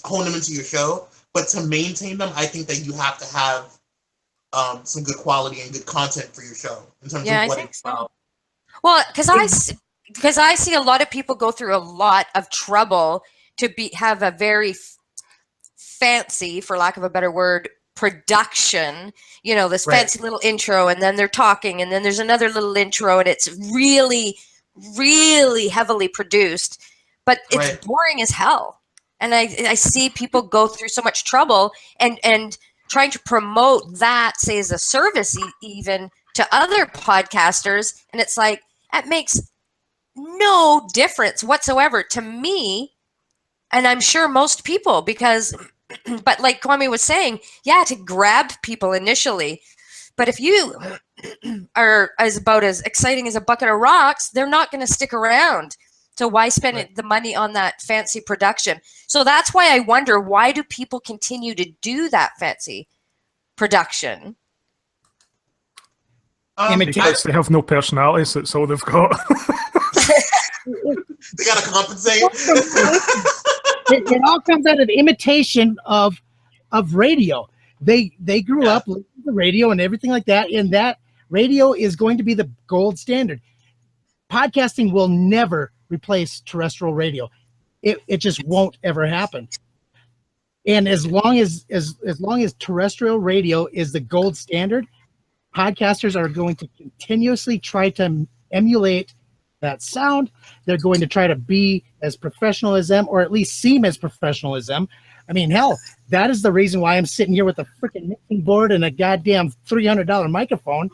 [SPEAKER 2] hone them into your show. But to maintain them, I think that you have to have some good quality and good content for your show in terms of what it's about.
[SPEAKER 3] Well, because I see a lot of people go through a lot of trouble to have a very fancy, for lack of a better word, production, you know, this fancy little intro, and then they're talking, and then there's another little intro, and it's really, really heavily produced, but it's boring as hell. And I see people go through so much trouble and trying to promote that, say, as a service even to other podcasters, and it's like, that makes no difference whatsoever to me, and I'm sure most people, because but like Kwame was saying, yeah, to grab people initially. But if you are about as exciting as a bucket of rocks, they're not going to stick around. So why spend the money on that fancy production? So that's why I wonder, why do people continue to do that fancy production?
[SPEAKER 1] Because they have no personalities. That's all they've got.
[SPEAKER 2] They got to compensate.
[SPEAKER 4] It all comes out of imitation of radio. They grew up listening to radio and everything like that, and that radio is going to be the gold standard. Podcasting will never replace terrestrial radio. It just won't ever happen. And as long as terrestrial radio is the gold standard, podcasters are going to continuously try to emulate that sound. They're going to try to be as professional as them, or at least seem as professional as them. I mean, hell, that is the reason why I'm sitting here with a freaking mixing board and a goddamn $300 microphone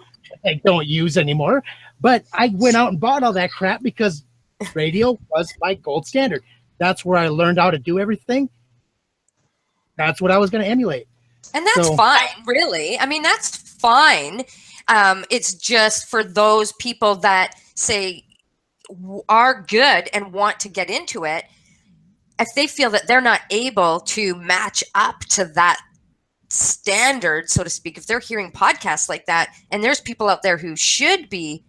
[SPEAKER 4] I don't use anymore. But I went out and bought all that crap because radio was my gold standard. That's where I learned how to do everything. That's what I was going to emulate.
[SPEAKER 3] And that's fine, really. I mean, that's fine. It's just for those people that say are good and want to get into it, if they feel that they're not able to match up to that standard, so to speak, if they're hearing podcasts like that, and there's people out there who should be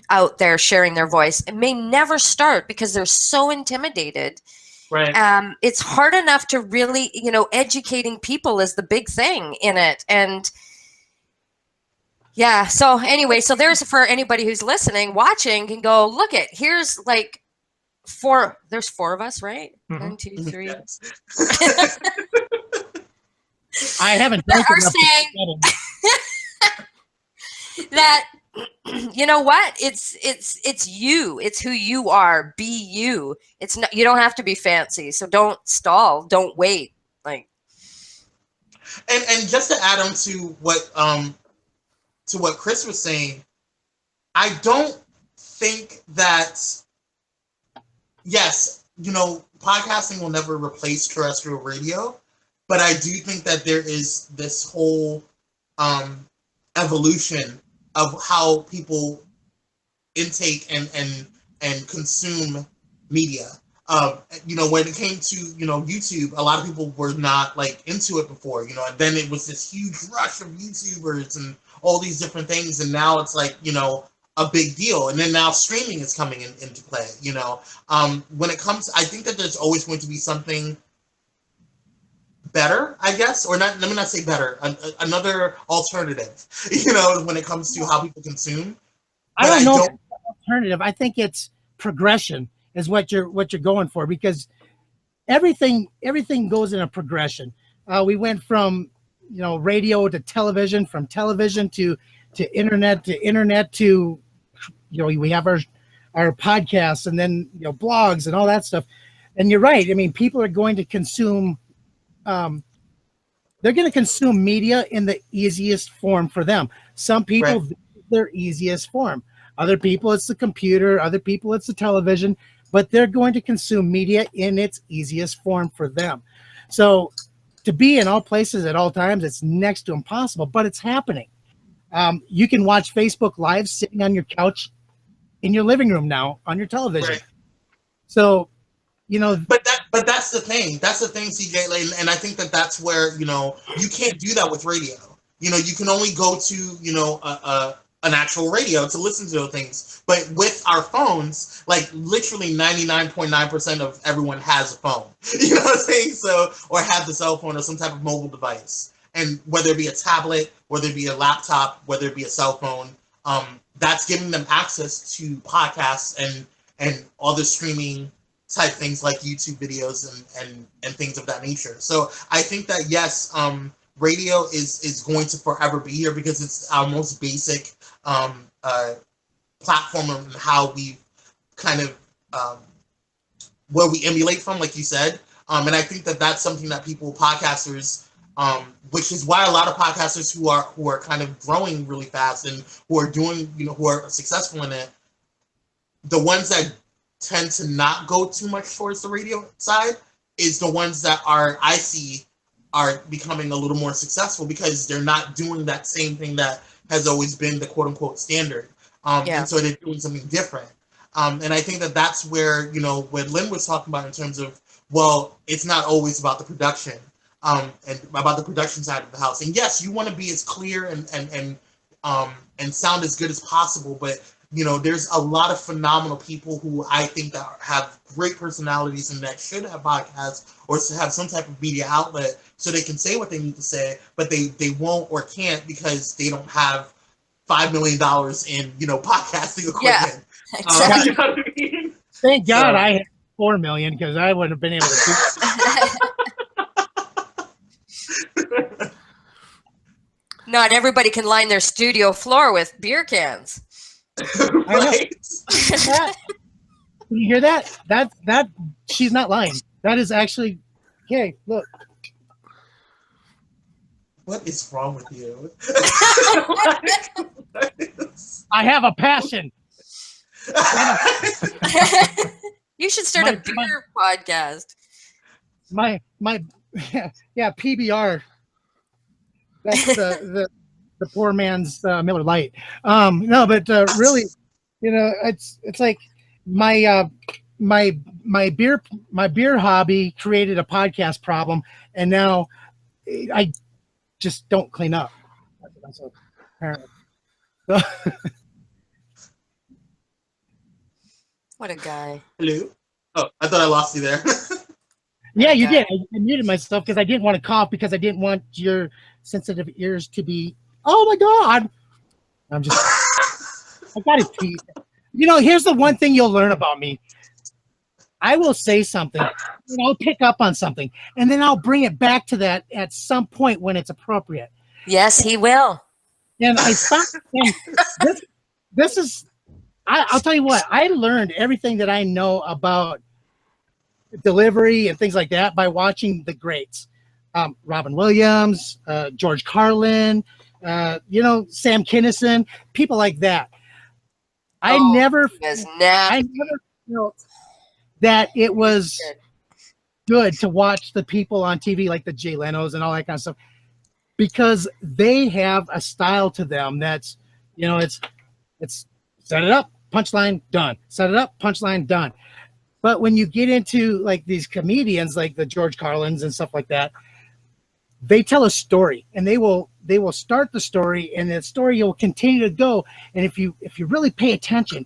[SPEAKER 3] out there sharing their voice, and may never start because they're so intimidated.
[SPEAKER 2] Right.
[SPEAKER 3] It's hard enough to really, you know, educating people is the big thing in it. And yeah, so anyway, so there's, for anybody who's listening, watching, can go, look at, here's like there's 4 of us, right?
[SPEAKER 1] Mm-hmm.
[SPEAKER 3] 1, 2, 3.
[SPEAKER 2] Yes.
[SPEAKER 4] I haven't
[SPEAKER 3] That are saying that, you know what? It's you. It's who you are. Be you. It's not, you don't have to be fancy. So don't stall. Don't wait. Like,
[SPEAKER 2] and just to add on to what Chris was saying, I don't think that, yes, you know, podcasting will never replace terrestrial radio, but I do think that there is this whole evolution of how people intake and consume media. You know, when it came to, you know, YouTube, a lot of people were not like into it before, you know, and then it was this huge rush of YouTubers and all these different things, and now it's like, you know, a big deal. And then now streaming is coming into play, you know. When it comes, I think that there's always going to be something better, I guess, or not. Let me not say better. Another alternative, you know, when it comes to how people consume.
[SPEAKER 4] I don't know if it's alternative. I think it's progression is what you're going for, because everything goes in a progression. We went from, you know, radio to television, from television to internet to, you know, we have our podcasts, and then, you know, blogs and all that stuff. And you're right. I mean, people are going to consume. They're going to consume media in the easiest form for them. Some people, right, their easiest form. Other people, it's the computer. Other people, it's the television. But they're going to consume media in its easiest form for them. So to be in all places at all times, it's next to impossible, but it's happening. You can watch Facebook Live sitting on your couch in your living room now on your television. Right. So, you know, but that's the thing. That's the thing, CJ. And I think that's where, you know, you can't do that with radio. You know, you can only go to, you know, an actual radio to listen to those things. But with our phones, like literally 99.9% of everyone has a phone. You know what I'm saying? So, or have the cell phone or some type of mobile device. And whether it be a tablet, whether it be a laptop, whether it be a cell phone, that's giving them access to podcasts and other streaming type things like YouTube videos and things of that nature. So I think that, yes, radio is going to forever be here because it's our most basic platform and how we kind of where we emulate from, like you said. And I think that's something that podcasters, which is why a lot of podcasters who are kind of growing really fast and who are doing, you know, who are successful in it, the ones that tend to not go too much towards the radio side is the ones that I see are becoming a little more successful because they're not doing that same thing that has always been the quote unquote standard. And so they're doing something different. And I think that's where, you know, what Lynn was talking about in terms of, well, it's not always about the production. And about the production side of the house. And yes, you want to be as clear and sound as good as possible, but you know, there's a lot of phenomenal people who I think that have great personalities and that should have podcasts or to have some type of media outlet so they can say what they need to say, but they won't or can't because they don't have $5 million in, you know, podcasting equipment.
[SPEAKER 3] Yeah, exactly.
[SPEAKER 2] You know what I mean?
[SPEAKER 4] Thank God I had $4 million because I wouldn't have been able to do.
[SPEAKER 3] Not everybody can line their studio floor with beer cans.
[SPEAKER 2] Right.
[SPEAKER 4] You hear that? That she's not lying. That is actually okay. Look,
[SPEAKER 2] what is wrong with you?
[SPEAKER 4] I have a passion.
[SPEAKER 3] You should start a beer podcast.
[SPEAKER 4] My yeah, PBR. That's the poor man's Miller Lite. No, but really, you know, it's like my beer hobby created a podcast problem, and now I just don't clean up.
[SPEAKER 3] What a guy.
[SPEAKER 2] Hello? Oh, I thought I lost you there.
[SPEAKER 4] Yeah, you did. I muted myself because I didn't want to cough because I didn't want your sensitive ears to be, oh my God. I'm just, I got to pee. You know, here's the one thing you'll learn about me. I will say something, and I'll pick up on something, and then I'll bring it back to that at some point when it's appropriate.
[SPEAKER 3] Yes, he will.
[SPEAKER 4] And I thought, this is, I'll tell you what, I learned everything that I know about delivery and things like that by watching the greats. Robin Williams, George Carlin, you know, Sam Kinison, people like that. I never felt that it was good to watch the people on TV like the Jay Leno's and all that kind of stuff because they have a style to them that's, you know, it's set it up, punchline, done. Set it up, punchline, done. But when you get into like these comedians, like the George Carlins and stuff like that, they tell a story and they will they will start the story, and the story will continue to go. And if you really pay attention,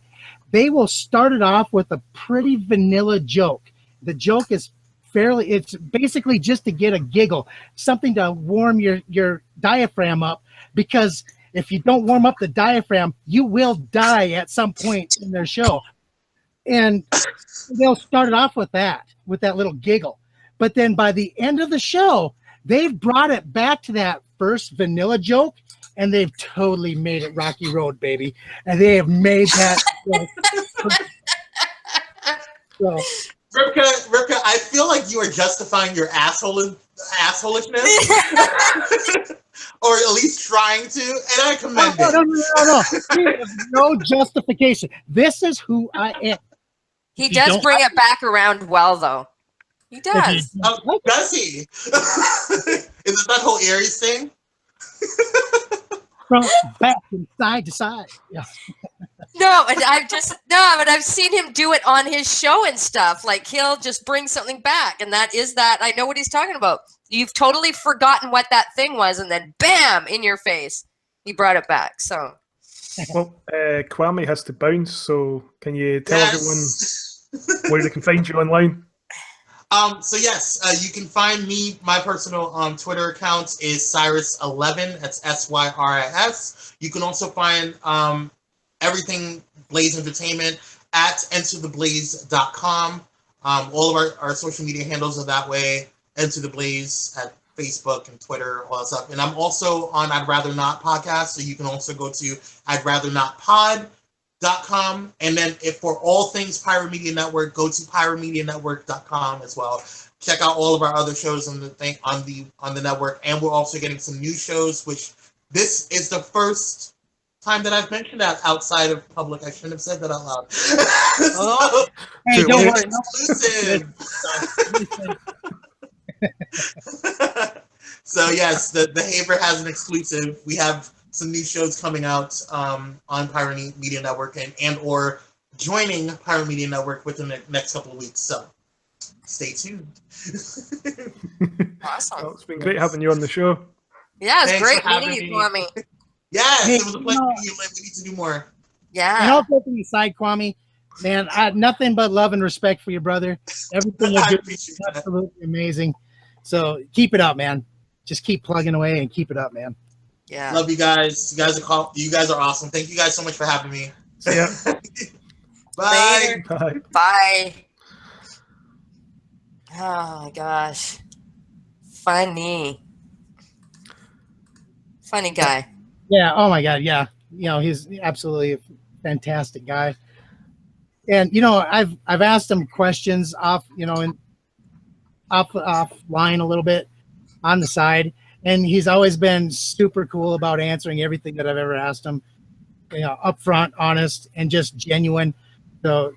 [SPEAKER 4] they will start it off with a pretty vanilla joke. The joke is it's basically just to get a giggle, something to warm your diaphragm up, because if you don't warm up the diaphragm, you will die at some point in their show. And they'll start it off with that little giggle. But then by the end of the show, they've brought it back to that first vanilla joke, and they've totally made it Rocky Road, baby. And they have made that. So,
[SPEAKER 2] Rivka, I feel like you are justifying your assholishness, or at least trying to, and I commend it.
[SPEAKER 4] No. There is no justification. This is who I am.
[SPEAKER 3] He does bring it back around well, though. He does.
[SPEAKER 2] Does he? Is it that whole Aries thing?
[SPEAKER 4] From back and side to side. Yeah.
[SPEAKER 3] No, and I've seen him do it on his show and stuff. Like, he'll just bring something back, and that. I know what he's talking about. You've totally forgotten what that thing was, and then bam, in your face, he brought it back. So,
[SPEAKER 1] well, Kwame has to bounce. So, can you tell everyone where they can find you online?
[SPEAKER 2] So yes, you can find me. My personal Twitter account is Cyrus11. That's SYRIS. You can also find everything Blaze Entertainment at entertheblaze.com. All of our social media handles are that way. Enter the Blaze at Facebook and Twitter, all that stuff. And I'm also on I'd Rather Not podcast, so you can also go to I'd Rather Not pod.com. And then if for all things Pirate Media Network, go to piratmedianetwork.com as well. Check out all of our other shows on the network, and we're also getting some new shows, which this is the first time that I've mentioned that outside of public. I shouldn't have said that out loud.
[SPEAKER 4] Oh, hey, don't worry.
[SPEAKER 2] Exclusive. So yes, the Haver has an exclusive. We have some new shows coming out on Pirate Media Network and or joining Pirate Media Network within the next couple of weeks. So stay tuned.
[SPEAKER 3] Awesome.
[SPEAKER 1] Well, it's been great having you on the show.
[SPEAKER 3] Yeah, it's
[SPEAKER 2] Thanks
[SPEAKER 3] great
[SPEAKER 2] for having
[SPEAKER 3] meeting you,
[SPEAKER 2] me.
[SPEAKER 3] Kwame.
[SPEAKER 2] Yes,
[SPEAKER 4] Hey,
[SPEAKER 2] it was a pleasure meeting you. We need to do more.
[SPEAKER 3] Yeah.
[SPEAKER 4] And all joking aside, Kwame, man, I had nothing but love and respect for your brother. Everything
[SPEAKER 2] I
[SPEAKER 4] you do
[SPEAKER 2] appreciate
[SPEAKER 4] is
[SPEAKER 2] that.
[SPEAKER 4] absolutely amazing. So keep it up, man. Just keep plugging away and keep it up, man.
[SPEAKER 3] Yeah.
[SPEAKER 2] Love you guys. You guys are awesome. Thank you guys so much for having me.
[SPEAKER 1] Yeah.
[SPEAKER 2] Bye.
[SPEAKER 3] Later.
[SPEAKER 1] Bye.
[SPEAKER 3] Bye. Oh my gosh. Funny guy.
[SPEAKER 4] Yeah. Oh my God. Yeah. You know, he's absolutely a fantastic guy. And you know, I've asked him questions offline a little bit on the side, and he's always been super cool about answering everything that I've ever asked him. You know, upfront, honest, and just genuine. So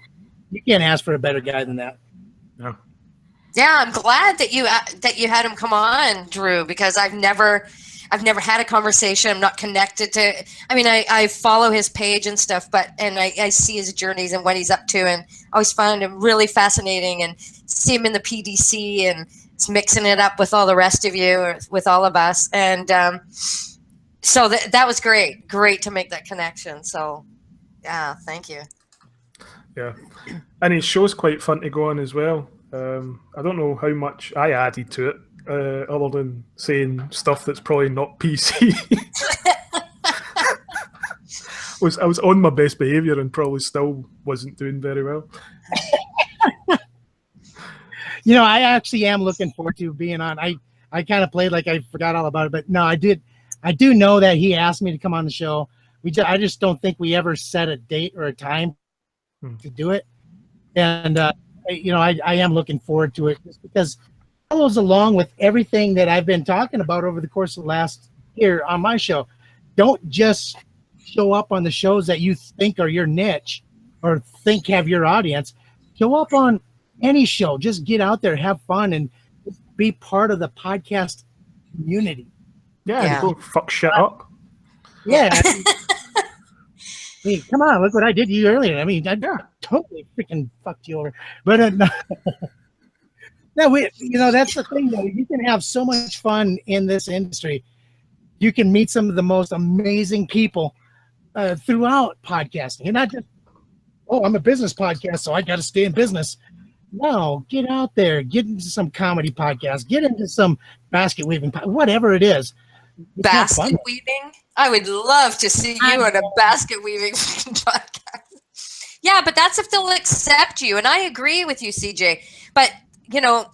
[SPEAKER 4] you can't ask for a better guy than that.
[SPEAKER 1] No.
[SPEAKER 3] Yeah, I'm glad that you had him come on, Drew, because I've never had a conversation. I'm not connected to. I mean, I follow his page and stuff, and I see his journeys and what he's up to, and I always find him really fascinating, and see him in the PDC and it's mixing it up with all the rest of you, or with all of us, and so that was great to make that connection. So yeah, thank you.
[SPEAKER 1] Yeah, and his show's quite fun to go on as well. I don't know how much I added to it, other than saying stuff that's probably not PC. I was on my best behaviour and probably still wasn't doing very well.
[SPEAKER 4] You know, I actually am looking forward to being on. I kind of played like I forgot all about it, but no, I do know that he asked me to come on the show. I just don't think we ever set a date or a time to do it. And, you know, I am looking forward to it just because it follows along with everything that I've been talking about over the course of the last year on my show. Don't just show up on the shows that you think are your niche or think have your audience. Show up on any show. Just get out there, have fun, and be part of the podcast community.
[SPEAKER 1] Yeah. Go fuck shit up.
[SPEAKER 4] Yeah. Hey, come on, look what I did to you earlier. I mean, I totally freaking fucked you over. But no, you know, that's the thing, though. You can have so much fun in this industry. you can meet some of the most amazing people throughout podcasting. And not just, oh, I'm a business podcast, so I got to stay in business. No, get out there, get into some comedy podcasts, get into some basket weaving, whatever it is.
[SPEAKER 3] Basket weaving? I would love to see you on a basket weaving podcast. Yeah, but that's if they'll accept you. And I agree with you, CJ. But, you know,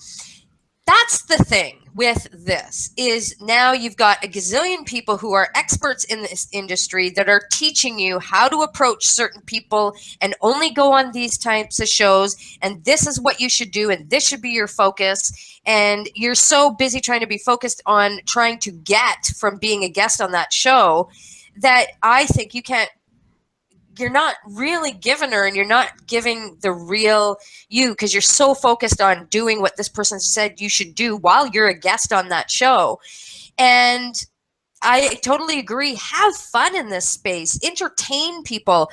[SPEAKER 3] that's the thing with this is now you've got a gazillion people who are experts in this industry that are teaching you how to approach certain people and only go on these types of shows. And this is what you should do. And this should be your focus. And you're so busy trying to be focused on trying to get from being a guest on that show that I think you're not really giving her and you're not giving the real you because you're so focused on doing what this person said you should do while you're a guest on that show. And I totally agree. Have fun in this space. Entertain people.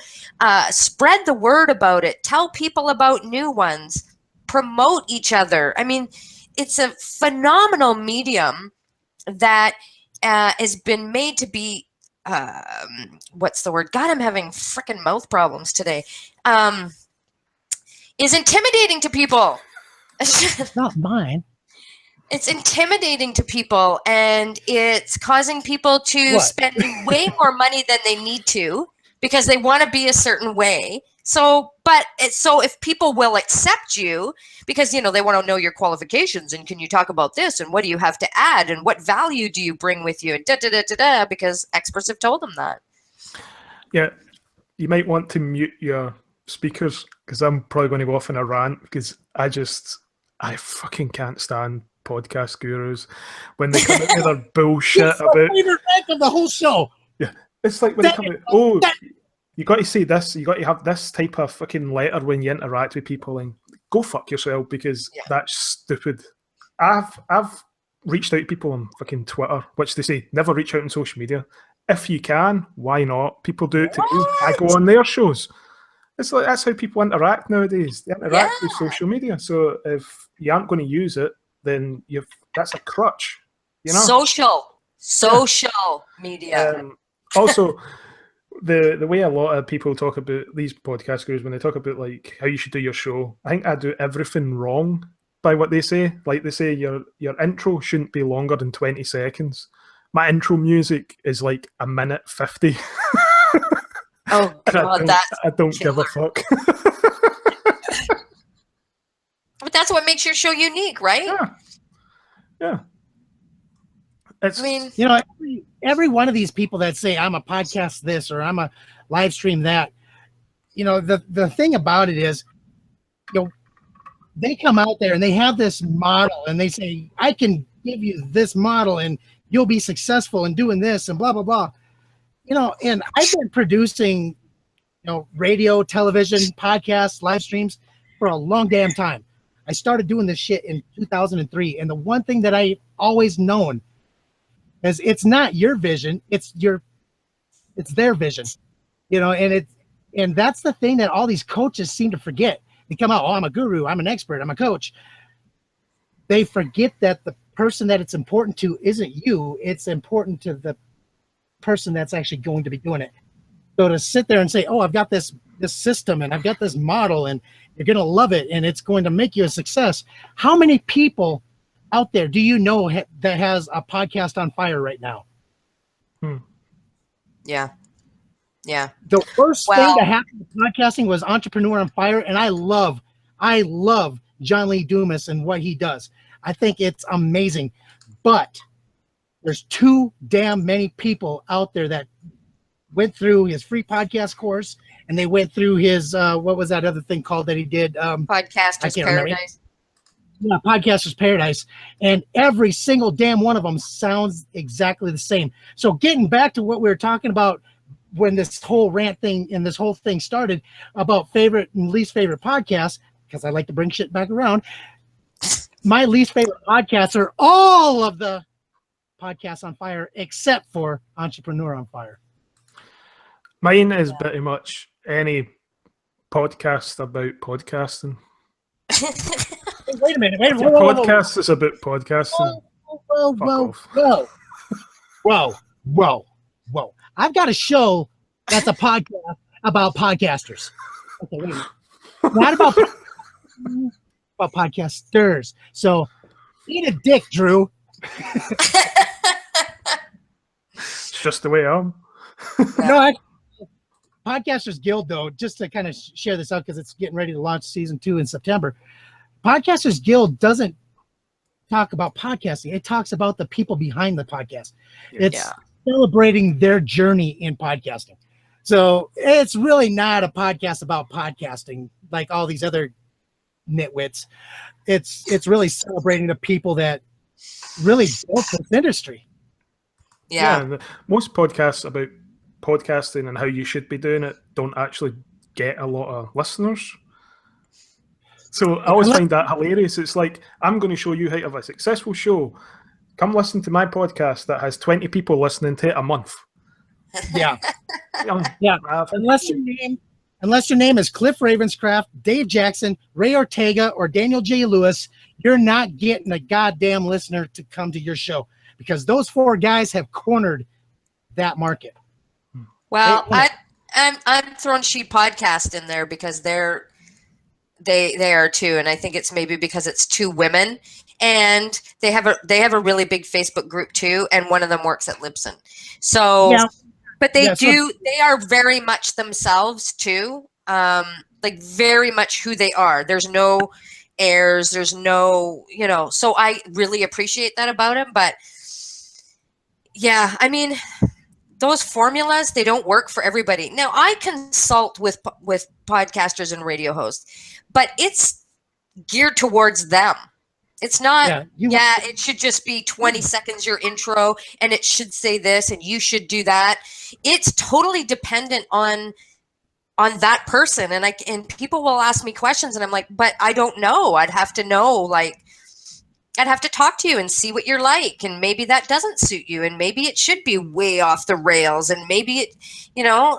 [SPEAKER 3] Spread the word about it. Tell people about new ones. Promote each other. I mean, it's a phenomenal medium that has been made to be what's the word? God, I'm having freaking mouth problems today. Is intimidating to people.
[SPEAKER 4] It's not mine.
[SPEAKER 3] It's intimidating to people, and it's causing people to spend way more money than they need to because they want to be a certain way. So if people will accept you because, you know, they want to know your qualifications and can you talk about this and what do you have to add and what value do you bring with you and because experts have told them that.
[SPEAKER 1] Yeah, you might want to mute your speakers because I'm probably going to go off in a rant because I fucking can't stand podcast gurus when they come out with their bullshit
[SPEAKER 4] it's
[SPEAKER 1] about.
[SPEAKER 4] It's favorite rank of the whole show.
[SPEAKER 1] Yeah, it's like when they come out, you got to say this, you got to have this type of fucking letter when you interact with people and go fuck yourself because that's stupid. I've reached out to people on fucking Twitter, which they say never reach out on social media. If you can, why not? People do it to me. I go on their shows. It's like that's how people interact nowadays. They interact with social media. So if you aren't going to use it, then that's a crutch. You know,
[SPEAKER 3] social media.
[SPEAKER 1] Also. The way a lot of people talk about these podcast gurus when they talk about like how you should do your show, I think I do everything wrong by what they say. Like they say your intro shouldn't be longer than 20 seconds. My intro music is like 1:50.
[SPEAKER 3] Oh God,
[SPEAKER 1] I don't give a fuck.
[SPEAKER 3] But that's what makes your show unique, right?
[SPEAKER 1] Yeah.
[SPEAKER 3] I mean,
[SPEAKER 4] you know, every one of these people that say I'm a podcast this or I'm a live stream that, you know, the thing about it is, you know, they come out there and they have this model and they say, I can give you this model and you'll be successful in doing this and blah, blah, blah. You know, and I've been producing, you know, radio, television, podcasts, live streams for a long damn time. I started doing this shit in 2003. And the one thing that I always known is it's not your vision, it's their vision, you know, and that's the thing that all these coaches seem to forget. They come out, oh, I'm a guru, I'm an expert, I'm a coach. They forget that the person that it's important to isn't you, it's important to the person that's actually going to be doing it. So to sit there and say, oh, I've got this system and I've got this model and you're going to love it and it's going to make you a success. How many people out there do you know that has a podcast on fire right now?
[SPEAKER 3] Yeah.
[SPEAKER 4] The worst thing that happened to podcasting was Entrepreneur on Fire, and I love John Lee Dumas and what he does. I think it's amazing, but there's too damn many people out there that went through his free podcast course and they went through his what was that other thing called that he did?
[SPEAKER 3] Podcaster's Paradise.
[SPEAKER 4] Yeah, Podcaster's Paradise. And every single damn one of them sounds exactly the same. So getting back to what we were talking about when this whole rant thing and this whole thing started about favorite and least favorite podcasts, because I like to bring shit back around. My least favorite podcasts are all of the podcasts on fire except for Entrepreneur on Fire.
[SPEAKER 1] Mine is pretty much any podcast about podcasting.
[SPEAKER 4] Wait a minute.
[SPEAKER 1] Podcast is about podcasting.
[SPEAKER 4] Whoa. Whoa. I've got a show that's a podcast about podcasters. Okay, wait a minute. Not about podcasters. So eat a dick, Drew.
[SPEAKER 1] It's just the way I am.
[SPEAKER 4] No, Podcasters Guild, though, just to kind of share this out because it's getting ready to launch season 2 in September. Podcasters Guild doesn't talk about podcasting. It talks about the people behind the podcast. It's celebrating their journey in podcasting. So it's really not a podcast about podcasting like all these other nitwits. It's really celebrating the people that really built this industry.
[SPEAKER 3] Yeah.
[SPEAKER 1] Most podcasts about podcasting and how you should be doing it don't actually get a lot of listeners. So I always find that hilarious. It's like, I'm going to show you how to have a successful show. Come listen to my podcast that has 20 people listening to it a month.
[SPEAKER 4] Yeah. Unless your name is Cliff Ravenscraft, Dave Jackson, Ray Ortega, or Daniel J. Lewis, you're not getting a goddamn listener to come to your show because those 4 guys have cornered that market.
[SPEAKER 3] Well, I'm throwing She Podcast in there because they are too, and I think it's maybe because it's 2 women, and they have a really big Facebook group too, and one of them works at Libsyn. So, but they are very much themselves too, like very much who they are. There's no airs, there's no, so I really appreciate that about them. But yeah, I mean, those formulas, they don't work for everybody. Now, I consult with podcasters and radio hosts, but it's geared towards them. It's not, it should just be 20 seconds your intro, and it should say this, and you should do that. It's totally dependent on that person. And people will ask me questions, and I'm like, but I don't know. I'd have to know, like, I'd have to talk to you and see what you're like, and maybe that doesn't suit you, and maybe it should be way off the rails, and maybe it,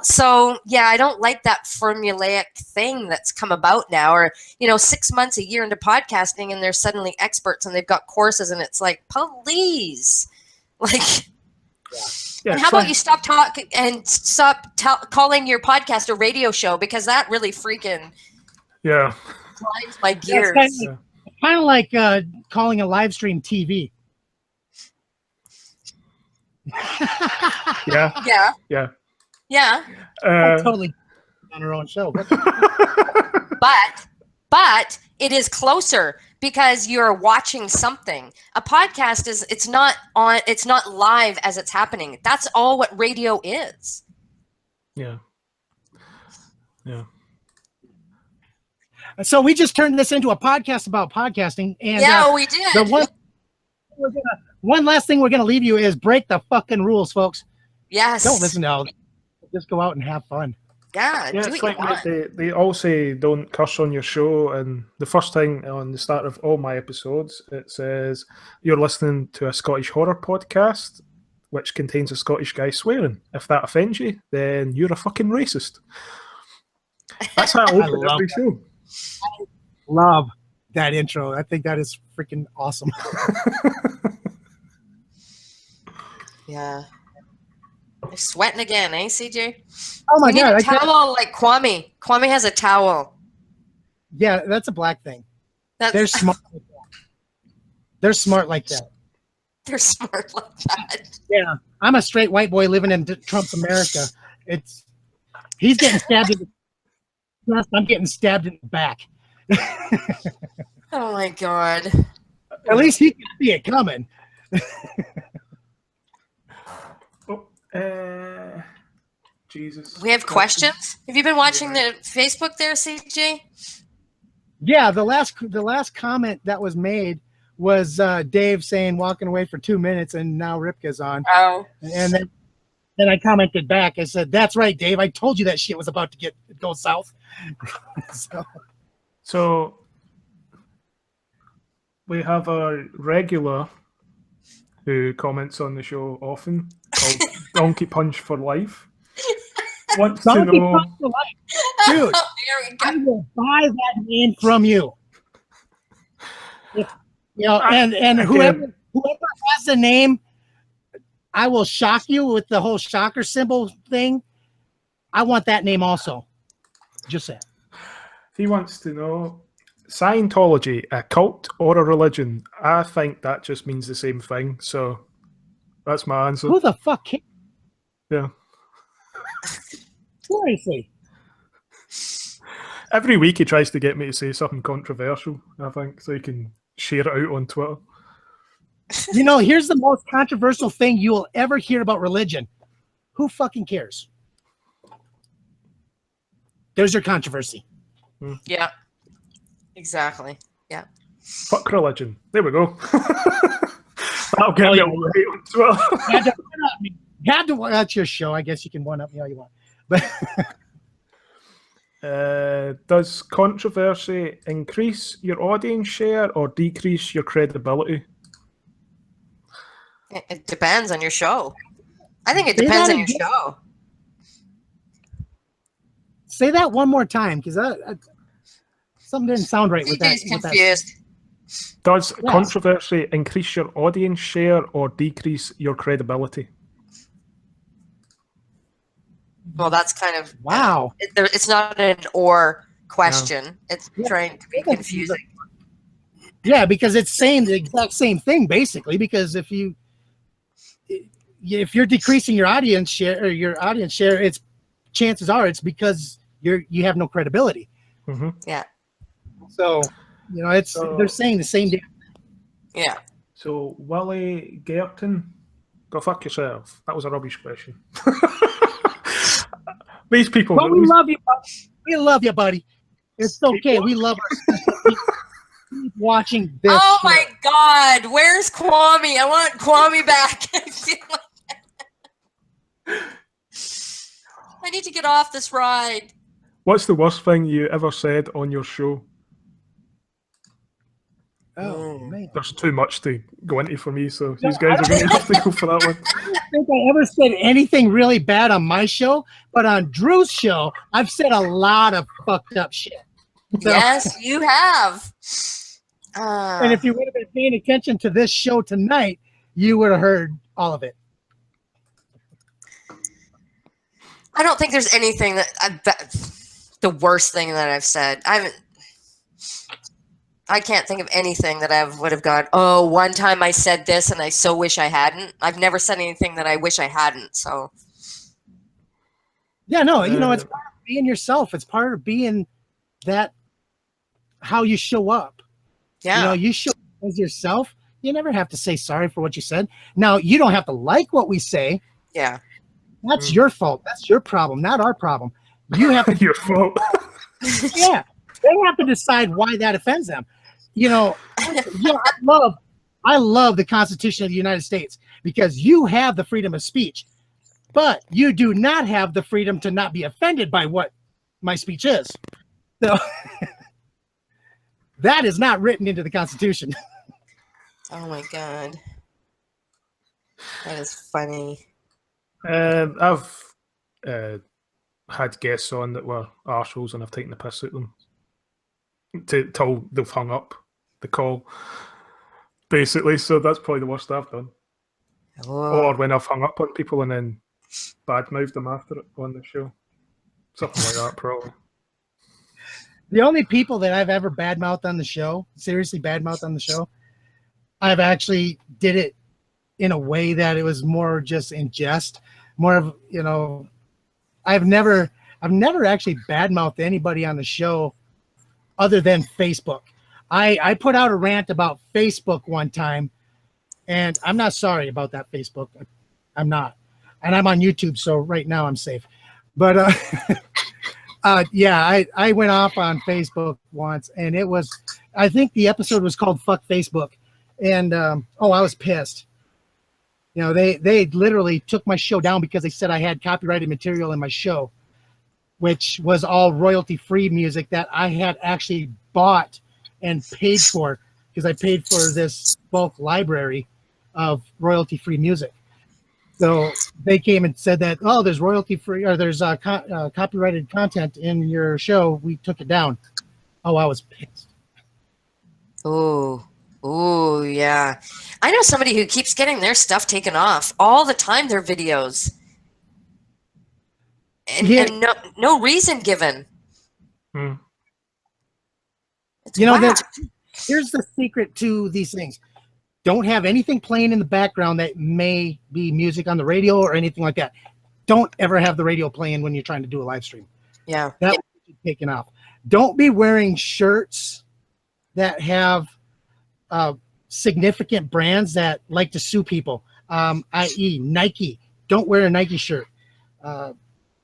[SPEAKER 3] so yeah, I don't like that formulaic thing that's come about now, or 6 months, a year into podcasting, and they're suddenly experts and they've got courses, and it's like, please, like, and how about you stop talking and stop calling your podcast a radio show, because that really freaking grinds my gears.
[SPEAKER 4] Kind of like calling a live stream TV.
[SPEAKER 1] Yeah.
[SPEAKER 4] Totally on her own show.
[SPEAKER 3] But it is closer because you're watching something. A podcast it's not live as it's happening. That's all what radio is.
[SPEAKER 1] Yeah.
[SPEAKER 4] So we just turned this into a podcast about podcasting, and
[SPEAKER 3] we did.
[SPEAKER 4] The one last thing we're going to leave you is break the fucking rules, folks.
[SPEAKER 3] Yes.
[SPEAKER 4] Don't listen to all. Just go out and have fun.
[SPEAKER 3] Yeah, do
[SPEAKER 1] it's
[SPEAKER 3] what
[SPEAKER 1] like
[SPEAKER 3] you want.
[SPEAKER 1] they all say don't curse on your show, and the first thing on the start of all my episodes it says you're listening to a Scottish horror podcast which contains a Scottish guy swearing. If that offends you, then you're a fucking racist. That's how I open every show.
[SPEAKER 4] I love that intro. I think that is freaking awesome.
[SPEAKER 3] Yeah. You're sweating again, eh, CJ?
[SPEAKER 4] Oh my
[SPEAKER 3] God.
[SPEAKER 4] God.
[SPEAKER 3] A towel like Kwame. Kwame has a towel.
[SPEAKER 4] Yeah, that's a black thing. They're smart like that. They're smart like that.
[SPEAKER 3] They're smart like that.
[SPEAKER 4] Yeah. I'm a straight white boy living in Trump's America. He's getting stabbed in the chest. I'm getting stabbed in the back.
[SPEAKER 3] Oh my God.
[SPEAKER 4] At least he can see it coming.
[SPEAKER 1] Jesus.
[SPEAKER 3] We have questions. Have you been watching the Facebook there, CJ?
[SPEAKER 4] Yeah, the last comment that was made was Dave saying walking away for 2 minutes, and now Ripka's on.
[SPEAKER 3] Oh.
[SPEAKER 4] And then I commented back. I said, "That's right, Dave. I told you that shit was about to go south."
[SPEAKER 1] So we have a regular who comments on the show often called Donkey Punch for Life. Wants to know,
[SPEAKER 4] Punch for Life. Dude, I will buy that name from you. And whoever has the name, I will shock you with the whole shocker symbol thing. I want that name also. Just saying.
[SPEAKER 1] He wants to know, Scientology, a cult or a religion? I think that just means the same thing. So that's my answer.
[SPEAKER 4] Who the fuck cares?
[SPEAKER 1] Yeah.
[SPEAKER 4] Seriously.
[SPEAKER 1] Every week he tries to get me to say something controversial, I think, so he can share it out on Twitter.
[SPEAKER 4] You know, here's the most controversial thing you will ever hear about religion. Who fucking cares? There's your controversy.
[SPEAKER 3] Yeah. Exactly. Yeah.
[SPEAKER 1] Fuck religion. There we go. That'll get me right on Twitter.
[SPEAKER 4] Had to watch your show. I guess you can one up me all you want. But
[SPEAKER 1] does controversy increase your audience share or decrease your credibility?
[SPEAKER 3] It depends on your show. I think it depends on your show.
[SPEAKER 4] Say that one more time, because something didn't sound right with that.
[SPEAKER 3] DJ's confused.
[SPEAKER 1] Does controversy increase your audience share or decrease your credibility?
[SPEAKER 3] Well, that's kind of
[SPEAKER 4] wow.
[SPEAKER 3] It's not an or question. No. It's trying to be confusing.
[SPEAKER 4] Yeah, because it's saying the exact same thing basically. Because if you're decreasing your audience share, it's chances are it's because you have no credibility.
[SPEAKER 1] Mm-hmm.
[SPEAKER 3] Yeah.
[SPEAKER 4] So they're saying the same thing.
[SPEAKER 3] Yeah.
[SPEAKER 1] So Willie Gerton, go fuck yourself. That was a rubbish question. These people.
[SPEAKER 4] But we love you, buddy. We love you, buddy. It's okay. We love our keep watching this.
[SPEAKER 3] Oh my God, where's Kwame? I want Kwame back. I need to get off this ride.
[SPEAKER 1] What's the worst thing you ever said on your show?
[SPEAKER 4] Oh man,
[SPEAKER 1] there's too much to go into for me, so these guys are going to have to go for that one.
[SPEAKER 4] I don't think I ever said anything really bad on my show, but on Drew's show, I've said a lot of fucked up shit. So,
[SPEAKER 3] yes, you have.
[SPEAKER 4] And if you would have been paying attention to this show tonight, you would have heard all of it.
[SPEAKER 3] I don't think there's anything the worst thing that I've said. I can't think of anything that I would have gone, oh, one time I said this and I so wish I hadn't. I've never said anything that I wish I hadn't. So,
[SPEAKER 4] yeah, no, it's part of being yourself. It's part of being that how you show up.
[SPEAKER 3] Yeah.
[SPEAKER 4] You show up as yourself. You never have to say sorry for what you said. Now, you don't have to like what we say.
[SPEAKER 3] Yeah.
[SPEAKER 4] That's your fault. That's your problem, not our problem. You have to
[SPEAKER 1] your fault.
[SPEAKER 4] Yeah. They have to decide why that offends them. I love the Constitution of the United States because you have the freedom of speech, but you do not have the freedom to not be offended by what my speech is. So that is not written into the Constitution.
[SPEAKER 3] Oh my God. That is funny.
[SPEAKER 1] I've had guests on that were arseholes and I've taken the piss out of them till they've hung up the call, basically. So that's probably the worst I've done.
[SPEAKER 3] Oh.
[SPEAKER 1] Or when I've hung up on people and then badmouthed them after it on the show. Something like that, probably.
[SPEAKER 4] The only people that I've ever badmouthed on the show, seriously badmouthed on the show, I've actually did it in a way that it was more just in jest. More of, I've never actually badmouthed anybody on the show other than Facebook. I put out a rant about Facebook one time, and I'm not sorry about that, Facebook. I'm not. And I'm on YouTube, so right now I'm safe. But yeah, I went off on Facebook once, and it was, I think the episode was called Fuck Facebook. And I was pissed. They literally took my show down because they said I had copyrighted material in my show, which was all royalty-free music that I had actually bought and paid for because I paid for this bulk library of royalty-free music. So they came and said that, oh, there's royalty-free or there's copyrighted content in your show. We took it down. Oh, I was pissed.
[SPEAKER 3] Oh. Oh, yeah. I know somebody who keeps getting their stuff taken off all the time, their videos. And no reason given.
[SPEAKER 1] Hmm.
[SPEAKER 3] It's
[SPEAKER 4] You know,
[SPEAKER 3] whack.
[SPEAKER 4] here's the secret to these things. Don't have anything playing in the background that may be music on the radio or anything like that. Don't ever have the radio playing when you're trying to do a live stream.
[SPEAKER 3] Yeah.
[SPEAKER 4] That will get you taken off. Don't be wearing shirts that have significant brands that like to sue people, i.e. Nike. Don't wear a Nike shirt.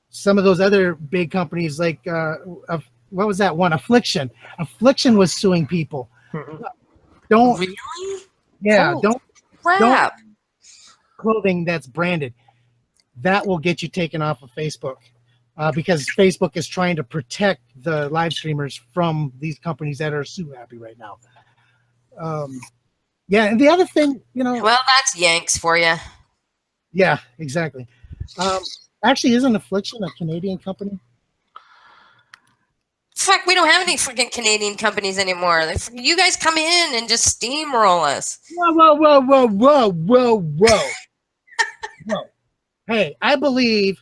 [SPEAKER 4] Some of those other big companies like, what was that one? Affliction. Affliction was suing people. Don't.
[SPEAKER 3] Really?
[SPEAKER 4] Yeah,
[SPEAKER 3] Oh,
[SPEAKER 4] don't
[SPEAKER 3] crap.
[SPEAKER 4] clothing that's branded. That will get you taken off of Facebook because Facebook is trying to protect the live streamers from these companies that are sue happy right now. Yeah, and the other thing, you know.
[SPEAKER 3] Well, that's Yanks for you.
[SPEAKER 4] Yeah, exactly. Actually, isn't Affliction a Canadian company?
[SPEAKER 3] Fuck, we don't have any freaking Canadian companies anymore. You guys come in and just steamroll us.
[SPEAKER 4] Whoa. Whoa. Hey, I believe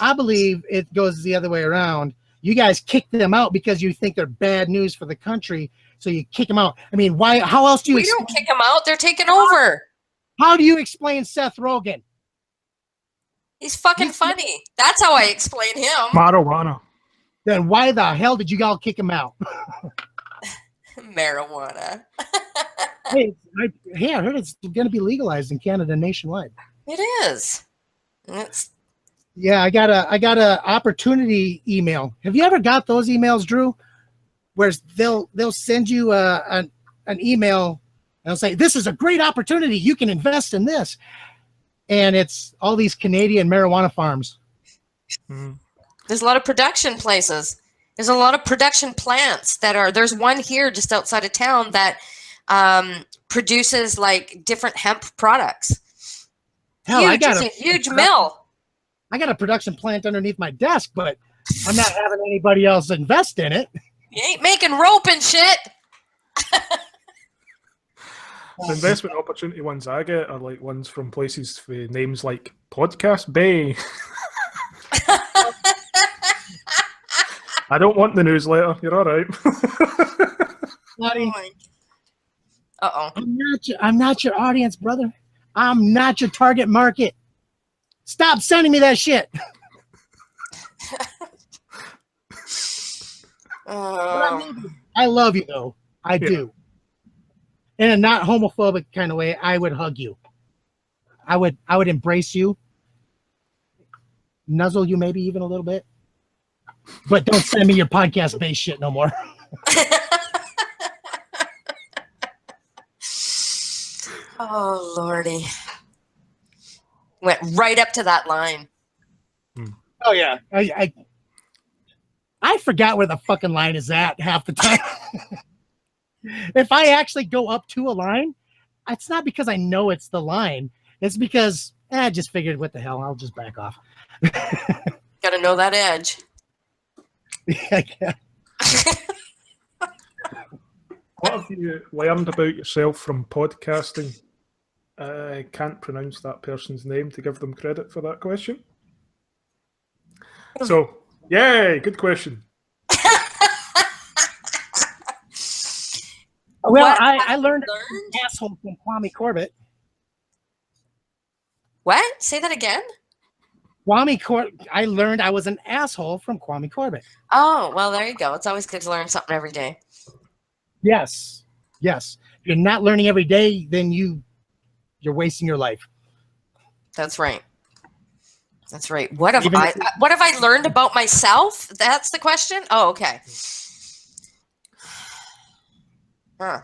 [SPEAKER 4] it goes the other way around. You guys kick them out because you think they're bad news for the country, so you kick them out. I mean, why? How else do you?
[SPEAKER 3] We don't kick them out. They're taking over.
[SPEAKER 4] How do you explain Seth Rogen?
[SPEAKER 3] He's fucking funny. That's how I explain him.
[SPEAKER 1] Marijuana.
[SPEAKER 4] Then why the hell did you all kick him out?
[SPEAKER 3] Marijuana.
[SPEAKER 4] Hey, I heard it's going to be legalized in Canada nationwide.
[SPEAKER 3] It is.
[SPEAKER 4] Yeah, I got a opportunity email. Have you ever got those emails, Drew? Where they'll send you an email and they'll say, "This is a great opportunity. You can invest in this," and it's all these Canadian marijuana farms.
[SPEAKER 1] Mm-hmm.
[SPEAKER 3] There's a lot of production places. There's a lot of production plants that are. There's one here just outside of town that produces like different hemp products.
[SPEAKER 4] Hell,
[SPEAKER 3] huge.
[SPEAKER 4] I got
[SPEAKER 3] It's a huge mill.
[SPEAKER 4] I got a production plant underneath my desk, but I'm not having anybody else invest in it.
[SPEAKER 3] You ain't making rope and shit.
[SPEAKER 1] The investment opportunity ones I get are like ones from places with names like Podcast Bay. I don't want the newsletter. You're all right.
[SPEAKER 3] Uh-oh.
[SPEAKER 4] I'm not your audience, brother. I'm not your target market. Stop sending me that shit. I love you, though. I do. In a not homophobic kind of way, I would hug you. I would embrace you. Nuzzle you maybe even a little bit. But don't send me your podcast-based shit no more.
[SPEAKER 3] Oh, Lordy. Went right up to that line.
[SPEAKER 4] Oh, yeah. I forgot where the fucking line is at half the time. If I actually go up to a line, it's not because I know it's the line. It's because I just figured, what the hell, I'll just back off.
[SPEAKER 3] Got to know that edge.
[SPEAKER 4] Yeah.
[SPEAKER 1] What have you learned about yourself from podcasting? I can't pronounce that person's name to give them credit for that question. So, yay, good question.
[SPEAKER 4] Well, I learned an asshole from Kwame Corbett.
[SPEAKER 3] What? Say that again?
[SPEAKER 4] I learned I was an asshole from Kwame Corbett.
[SPEAKER 3] Oh, well, there you go. It's always good to learn something every day.
[SPEAKER 4] Yes. If you're not learning every day, then you're wasting your life.
[SPEAKER 3] That's right. That's right. What have I learned about myself? That's the question? Oh, okay. Huh.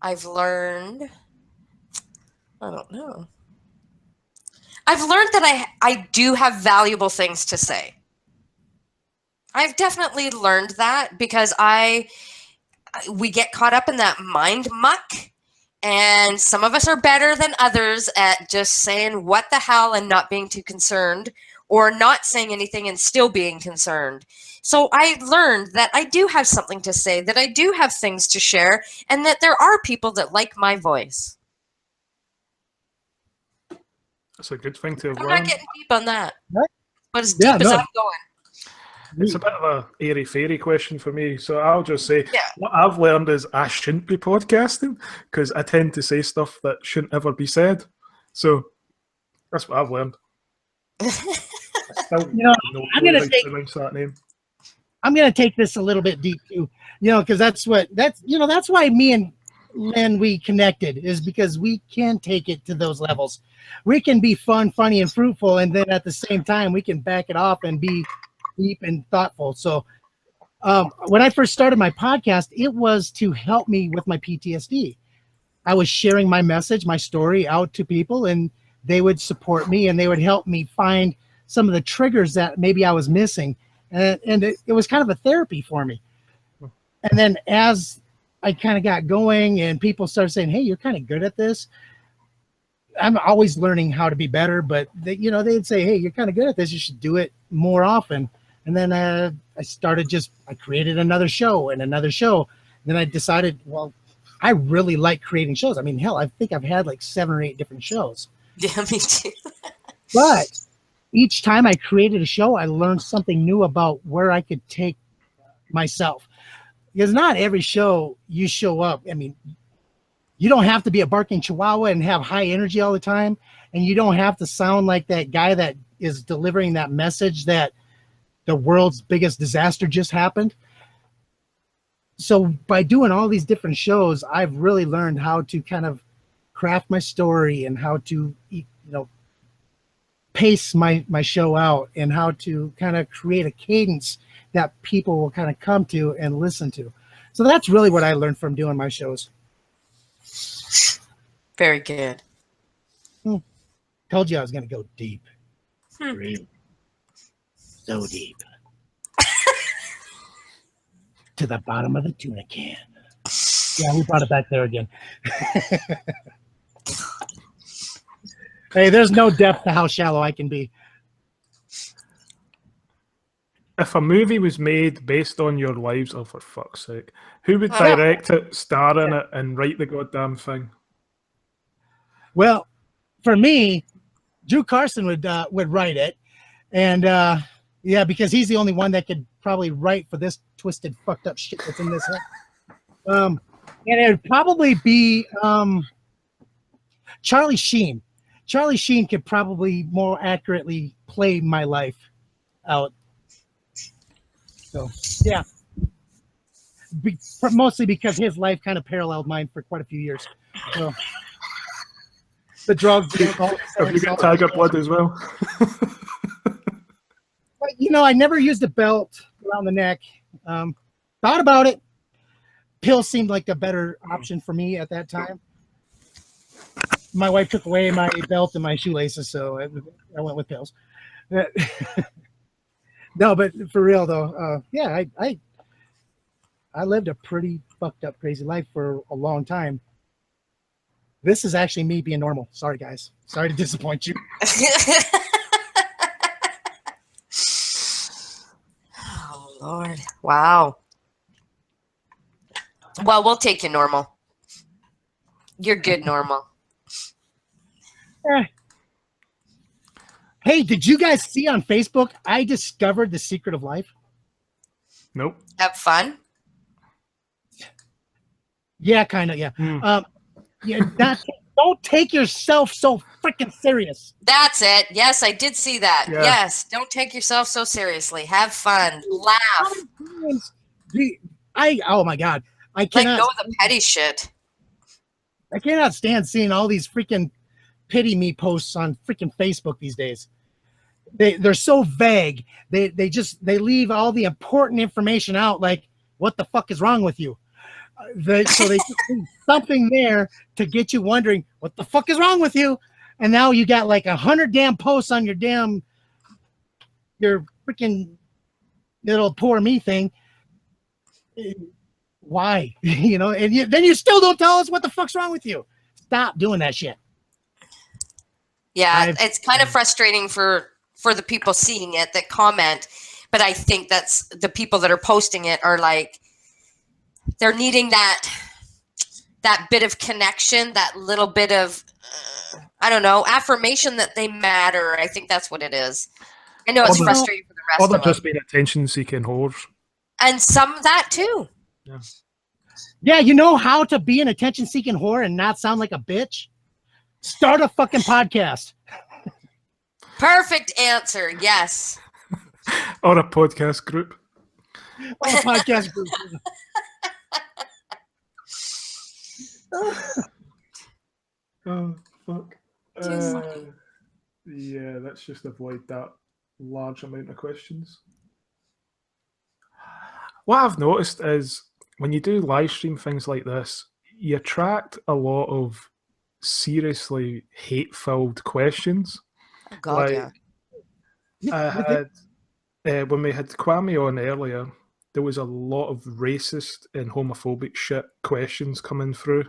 [SPEAKER 3] I've learned, I don't know. I've learned that I do have valuable things to say. I've definitely learned that because we get caught up in that mind muck, and some of us are better than others at just saying what the hell and not being too concerned or not saying anything and still being concerned. So I learned that I do have something to say, that I do have things to share, and that there are people that like my voice.
[SPEAKER 1] That's a good thing to have
[SPEAKER 3] I'm
[SPEAKER 1] learned.
[SPEAKER 3] not getting deep on that,
[SPEAKER 4] Right.
[SPEAKER 3] but as deep as I'm going.
[SPEAKER 1] It's a bit of a airy-fairy question for me, so I'll just say
[SPEAKER 3] Yeah.
[SPEAKER 1] what I've learned is I shouldn't be podcasting because I tend to say stuff that shouldn't ever be said. So that's what I've learned. I still
[SPEAKER 4] I'm gonna
[SPEAKER 1] how to pronounce that name.
[SPEAKER 4] I'm gonna take this a little bit deep too, because that's why me and Lynn, we connected, is because we can take it to those levels. We can be fun, funny, and fruitful, and then at the same time we can back it off and be deep and thoughtful. So when I first started my podcast, it was to help me with my PTSD. I was sharing my message, my story out to people, and they would support me and they would help me find some of the triggers that maybe I was missing. And it was kind of a therapy for me. And then as I kind of got going and people started saying, hey, you're kind of good at this. I'm always learning how to be better, but they'd say, hey, you're kind of good at this. You should do it more often. And then I created another show and another show. Then I decided, well, I really like creating shows. I mean, hell, I think I've had like 7 or 8 different shows.
[SPEAKER 3] Yeah, me too.
[SPEAKER 4] But each time I created a show, I learned something new about where I could take myself. Because not every show you show up. I mean, you don't have to be a barking chihuahua and have high energy all the time. And you don't have to sound like that guy that is delivering that message that the world's biggest disaster just happened. So by doing all these different shows, I've really learned how to kind of craft my story and how to, pace my show out and how to kind of create a cadence that people will kind of come to and listen to. So that's really what I learned from doing my shows.
[SPEAKER 3] Very good.
[SPEAKER 4] Told you I was going to go deep. Really? So deep. To the bottom of the tuna can. Yeah, we brought it back there again. Hey, there's no depth to how shallow I can be.
[SPEAKER 1] If a movie was made based on your lives, oh, for fuck's sake, who would direct it, star in it, and write the goddamn thing?
[SPEAKER 4] Well, for me, Drew Carson would write it, and because he's the only one that could probably write for this twisted, fucked up shit that's in this head. And it would probably be Charlie Sheen. Charlie Sheen could probably more accurately play my life out. So, yeah. Mostly because his life kind of paralleled mine for quite a few years. So, the drugs, the alcohol.
[SPEAKER 1] Have you got tiger blood as well?
[SPEAKER 4] But, I never used a belt around the neck. Thought about it. Pills seemed like a better option for me at that time. My wife took away my belt and my shoelaces, so I went with pills. No, but for real though, I lived a pretty fucked up, crazy life for a long time. This is actually me being normal. Sorry, guys. Sorry to disappoint you.
[SPEAKER 3] Oh, Lord. Wow. Well, we'll take you normal. You're good normal.
[SPEAKER 4] Hey, did you guys see on Facebook, I discovered the secret of life?
[SPEAKER 1] Nope.
[SPEAKER 3] Have fun?
[SPEAKER 4] Yeah, kind of, yeah. Don't take yourself so freaking serious.
[SPEAKER 3] That's it. Yes, I did see that.
[SPEAKER 1] Yeah.
[SPEAKER 3] Yes, don't take yourself so seriously. Have fun. Laugh.
[SPEAKER 4] Oh my God. I
[SPEAKER 3] Let
[SPEAKER 4] cannot.
[SPEAKER 3] go of the petty shit.
[SPEAKER 4] I cannot stand seeing all these freaking pity me posts on freaking Facebook these days. They're so vague. They leave all the important information out, like what the fuck is wrong with you. So they just leave something there to get you wondering what the fuck is wrong with you. And now you got like 100 damn posts on your freaking little poor me thing. Why? And then you still don't tell us what the fuck's wrong with you. Stop doing that shit.
[SPEAKER 3] Yeah, it's kind of frustrating for for the people seeing it that comment. But I think that's the people that are posting it are like, they're needing that bit of connection, that little bit of, I don't know, affirmation that they matter. I think that's what it is. I know it's frustrating for the rest
[SPEAKER 1] or
[SPEAKER 3] of them.
[SPEAKER 1] they're just being attention-seeking whores.
[SPEAKER 3] And some of that too.
[SPEAKER 1] Yeah.
[SPEAKER 4] Yeah, you know how to be an attention-seeking whore and not sound like a bitch? Start a fucking podcast.
[SPEAKER 3] Perfect answer. Yes.
[SPEAKER 1] Or a podcast group.
[SPEAKER 4] Or a podcast group.
[SPEAKER 1] Oh, fuck. Yeah, let's just avoid that large amount of questions. What I've noticed is when you do live stream things like this, you attract a lot of seriously hate-filled questions.
[SPEAKER 3] Oh, God, yeah.
[SPEAKER 1] I had, when we had Kwame on earlier, there was a lot of racist and homophobic shit questions coming through.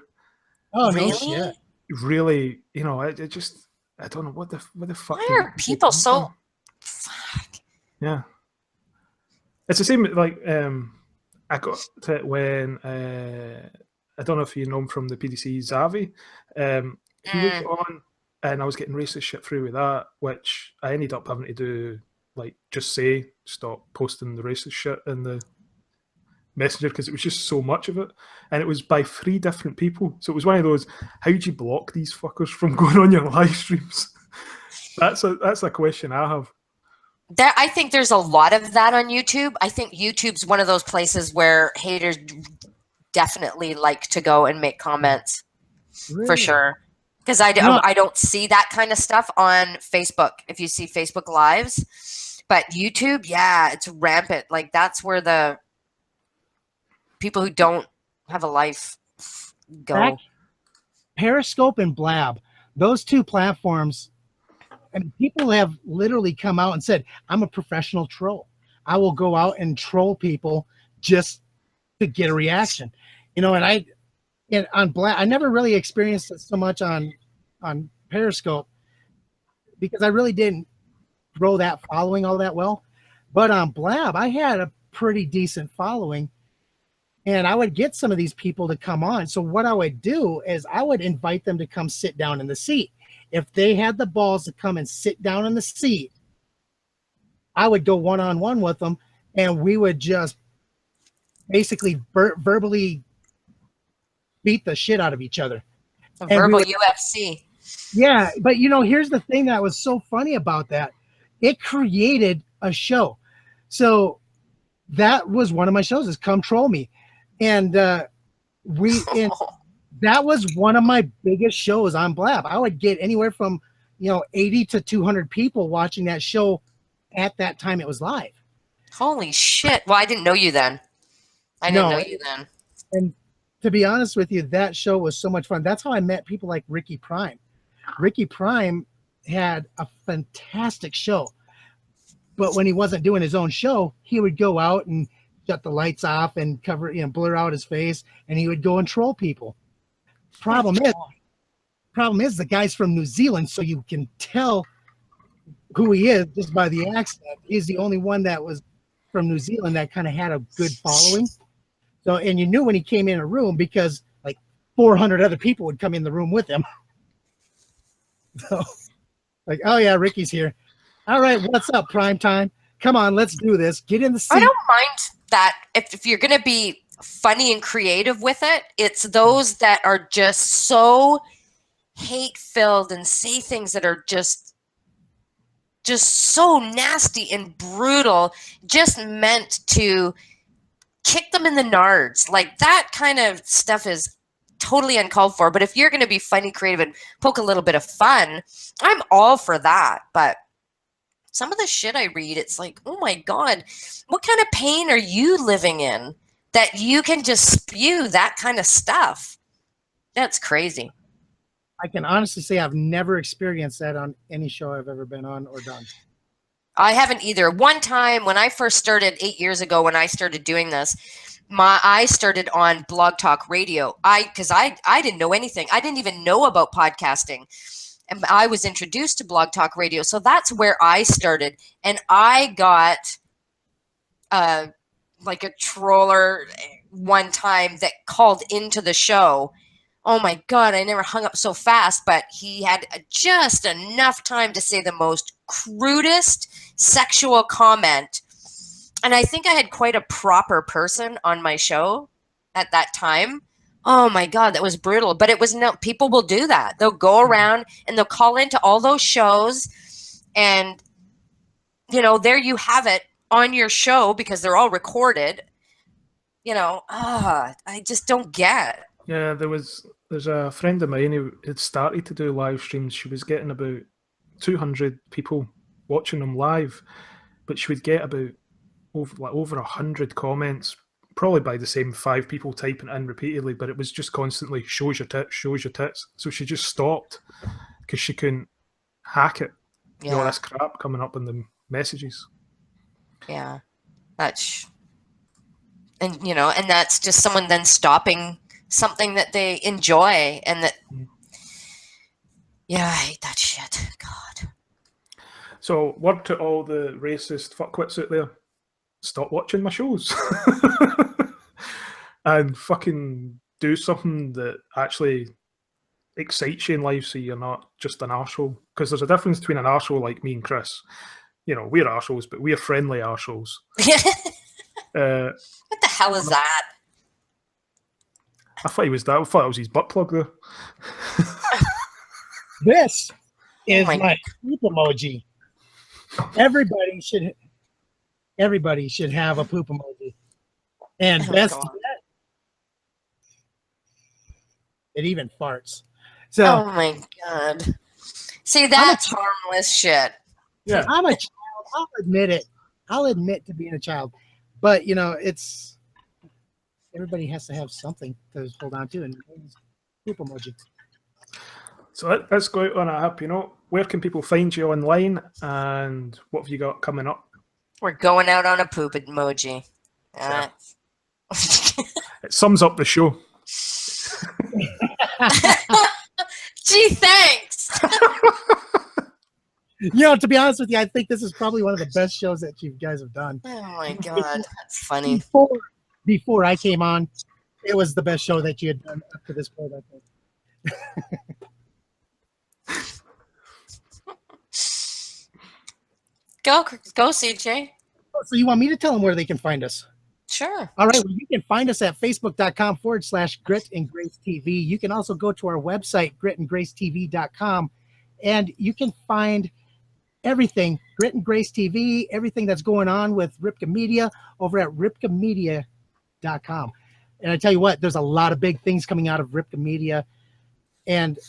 [SPEAKER 4] Oh,
[SPEAKER 3] really?
[SPEAKER 4] no shit.
[SPEAKER 1] Really, you know, it just, I don't know what the fuck.
[SPEAKER 3] Why are people so? Fuck.
[SPEAKER 1] Yeah, it's the same. Like, I got to it when I don't know if you know him from the PDC, Zavi. He was on, and I was getting racist shit through with that, which I ended up having to do, like, just say stop posting the racist shit in the messenger because it was just so much of it, and it was by 3 different people. So it was one of those, how do you block these fuckers from going on your live streams? That's a question I have.
[SPEAKER 3] I think there's a lot of that on YouTube. I think YouTube's one of those places where haters definitely like to go and make comments.
[SPEAKER 4] Really?
[SPEAKER 3] For sure. Because I don't see that kind of stuff on Facebook. If you see Facebook Lives, but YouTube, yeah, it's rampant. Like, that's where the people who don't have a life go.
[SPEAKER 4] Periscope and Blab, those 2 platforms, and people have literally come out and said, I'm a professional troll. I will go out and troll people just to get a reaction. You know, and on Blab, I never really experienced it so much on Periscope because I really didn't grow that following all that well. But on Blab, I had a pretty decent following, and I would get some of these people to come on. So what I would do is I would invite them to come sit down in the seat. If they had the balls to come and sit down in the seat, I would go one-on-one with them, and we would just basically verbally beat the shit out of each other.
[SPEAKER 3] A verbal UFC.
[SPEAKER 4] Yeah, but you know, here's the thing that was so funny about that. It created a show. So that was one of my shows, is Come Troll Me. And that was one of my biggest shows on Blab. I would get anywhere from, 80 to 200 people watching that show at that time it was live.
[SPEAKER 3] Holy shit. Well, I didn't know you then.
[SPEAKER 4] And to be honest with you, that show was so much fun. That's how I met people like Ricky Prime. Ricky Prime had a fantastic show. But when he wasn't doing his own show, he would go out and shut the lights off and cover, blur out his face, and he would go and troll people. Problem is the guy's from New Zealand, so you can tell who he is just by the accent. He's the only one that was from New Zealand that kind of had a good following. So, and you knew when he came in a room because like 400 other people would come in the room with him. So, like, oh yeah, Ricky's here. All right, what's up, prime time? Come on, let's do this. Get in the seat.
[SPEAKER 3] I don't mind that if you're going to be funny and creative with it. It's those that are just so hate-filled and say things that are just so nasty and brutal, just meant to kick them in the nards. Like, that kind of stuff is totally uncalled for. But if you're going to be funny, creative, and poke a little bit of fun, I'm all for that. But some of the shit I read, it's like, oh my God, what kind of pain are you living in that you can just spew that kind of stuff? That's crazy.
[SPEAKER 4] I can honestly say I've never experienced that on any show I've ever been on or done.
[SPEAKER 3] I haven't either. One time when I first started 8 years ago, when I started doing this, I started on Blog Talk Radio. Because I didn't know anything. I didn't even know about podcasting. and I was introduced to Blog Talk Radio. So that's where I started. And I got like a troller one time that called into the show. Oh my God, I never hung up so fast, but he had just enough time to say the most crudest sexual comment. And I think I had quite a proper person on my show at that time. Oh my God, that was brutal. But it was no, people will do that. They'll go around and they'll call into all those shows. And, you know, there you have it on your show because they're all recorded. You know, I just don't get.
[SPEAKER 1] Yeah, there's a friend of mine who had started to do live streams. She was getting about 200 people watching them live, but she would get about over 100 comments, probably by the same 5 people typing it in repeatedly, but it was just constantly shows your tits, shows your tits. So she just stopped because she couldn't hack it.
[SPEAKER 3] Yeah.
[SPEAKER 1] All this crap coming up in the messages.
[SPEAKER 3] Yeah, that's, and you know, and that's just someone then stopping something that they enjoy, and that, yeah, I hate that shit. God.
[SPEAKER 1] So, word to all the racist fuckwits out there: stop watching my shows and fucking do something that actually excites you in life, so you're not just an arsehole. Because there's a difference between an arsehole like me and Chris. You know, we're arseholes, but we're friendly arseholes.
[SPEAKER 3] What the hell is that?
[SPEAKER 1] I thought he was that. I thought it was his butt plug though.
[SPEAKER 4] This is
[SPEAKER 3] my
[SPEAKER 4] my poop emoji. Everybody should have a poop emoji. And best yet, it even farts. So
[SPEAKER 3] Oh my God. See, that's harmless shit.
[SPEAKER 1] Yeah,
[SPEAKER 4] I'm a child. I'll admit it. I'll admit to being a child. But you know, it's everybody has to have something to hold on to, and poop emoji.
[SPEAKER 1] so let's go out on a happy note. Where can people find you online, and what have you got coming up?
[SPEAKER 3] We're going out on a poop emoji.
[SPEAKER 1] Yeah. It sums up the show.
[SPEAKER 3] Gee, thanks.
[SPEAKER 4] You know, to be honest with you, I think this is probably one of the best shows that you guys have done.
[SPEAKER 3] Oh my God, that's funny.
[SPEAKER 4] Before I came on, it was the best show that you had done up to this point, I think.
[SPEAKER 3] Go, CJ.
[SPEAKER 4] So you want me to tell them where they can find us?
[SPEAKER 3] Sure.
[SPEAKER 4] All right. Well, you can find us at facebook.com/Grit and Grace TV. You can also go to our website, gritandgracetv.com, and you can find everything, Grit and Grace TV, everything that's going on with Ripka Media over at ripkamedia.com. And I tell you what, there's a lot of big things coming out of Ripka Media, and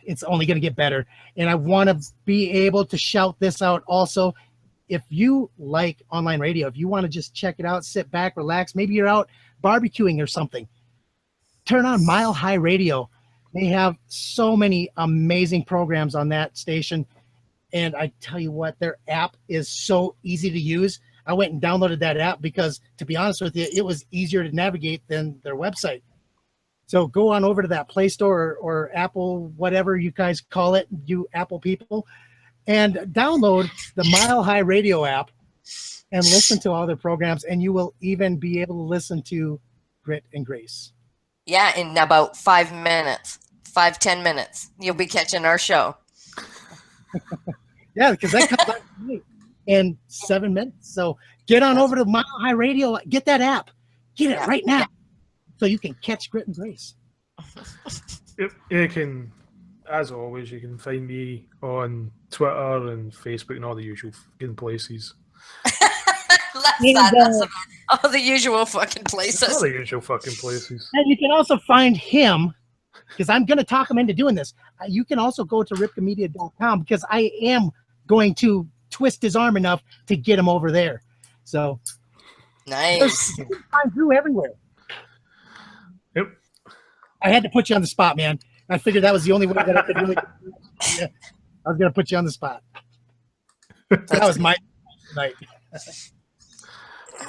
[SPEAKER 4] it's only going to get better. And I want to be able to shout this out also. If you like online radio, if you want to just check it out, sit back, relax, maybe you're out barbecuing or something, turn on Mile High Radio. They have so many amazing programs on that station. And I tell you what, their app is so easy to use. I went and downloaded that app because, to be honest with you, it was easier to navigate than their website. So go on over to that Play Store or Apple, whatever you guys call it, you Apple people, and download the Mile High Radio app and listen to all their programs. And you will even be able to listen to Grit and Grace.
[SPEAKER 3] Yeah, in about 5 minutes, 10 minutes, you'll be catching our show.
[SPEAKER 4] Yeah, because that comes out in 7 minutes. So get on over to Mile High Radio. Get that app. Get it right now so you can catch Grit and Grace.
[SPEAKER 1] You can, as always, you can find me on Twitter and Facebook and all the usual fucking places.
[SPEAKER 3] That's all the usual fucking places.
[SPEAKER 1] All the usual fucking places.
[SPEAKER 4] And you can also find him, because I'm going to talk him into doing this. You can also go to ripkamedia.com because I am going to twist his arm enough to get him over there. So
[SPEAKER 3] nice.
[SPEAKER 4] You can find Drew everywhere.
[SPEAKER 1] Yep.
[SPEAKER 4] I had to put you on the spot, man. I figured that was the only way that I could really. Yeah, I was going to put you on the spot. That was my night.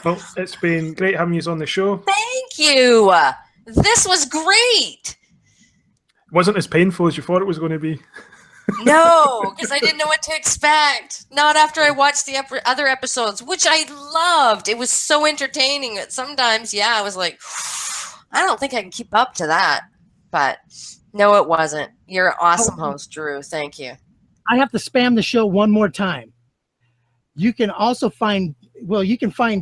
[SPEAKER 1] Well, it's been great having you on the show.
[SPEAKER 3] Thank you. This was great.
[SPEAKER 1] Wasn't as painful as you thought it was going to be.
[SPEAKER 3] No, because I didn't know what to expect. Not after I watched the other episodes, which I loved. It was so entertaining. Sometimes, yeah, I was like, I don't think I can keep up to that. But no, it wasn't. You're an awesome host, Drew. Thank you.
[SPEAKER 4] I have to spam the show one more time. You can also find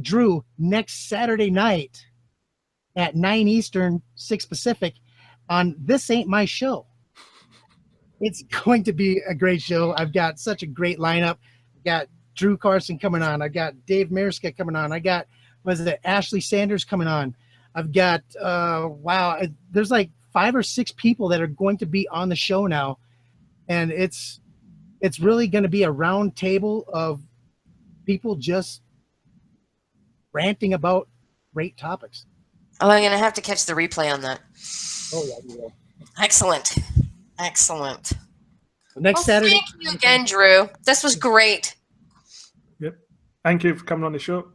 [SPEAKER 4] Drew next Saturday night at 9 Eastern, 6 Pacific on This Ain't My Show. It's going to be a great show. I've got such a great lineup. I've got Drew Carson coming on. I've got Dave Mariska coming on. I got, Ashley Sanders coming on. I've got, there's like 5 or 6 people that are going to be on the show now. And it's really going to be a round table of people just ranting about great topics.
[SPEAKER 3] Oh, I'm going to have to catch the replay on that.
[SPEAKER 4] Oh, yeah, you will.
[SPEAKER 3] Excellent. Excellent.
[SPEAKER 4] Next Saturday.
[SPEAKER 3] Thank you again, Drew. This was great.
[SPEAKER 1] Yep. Thank you for coming on the show.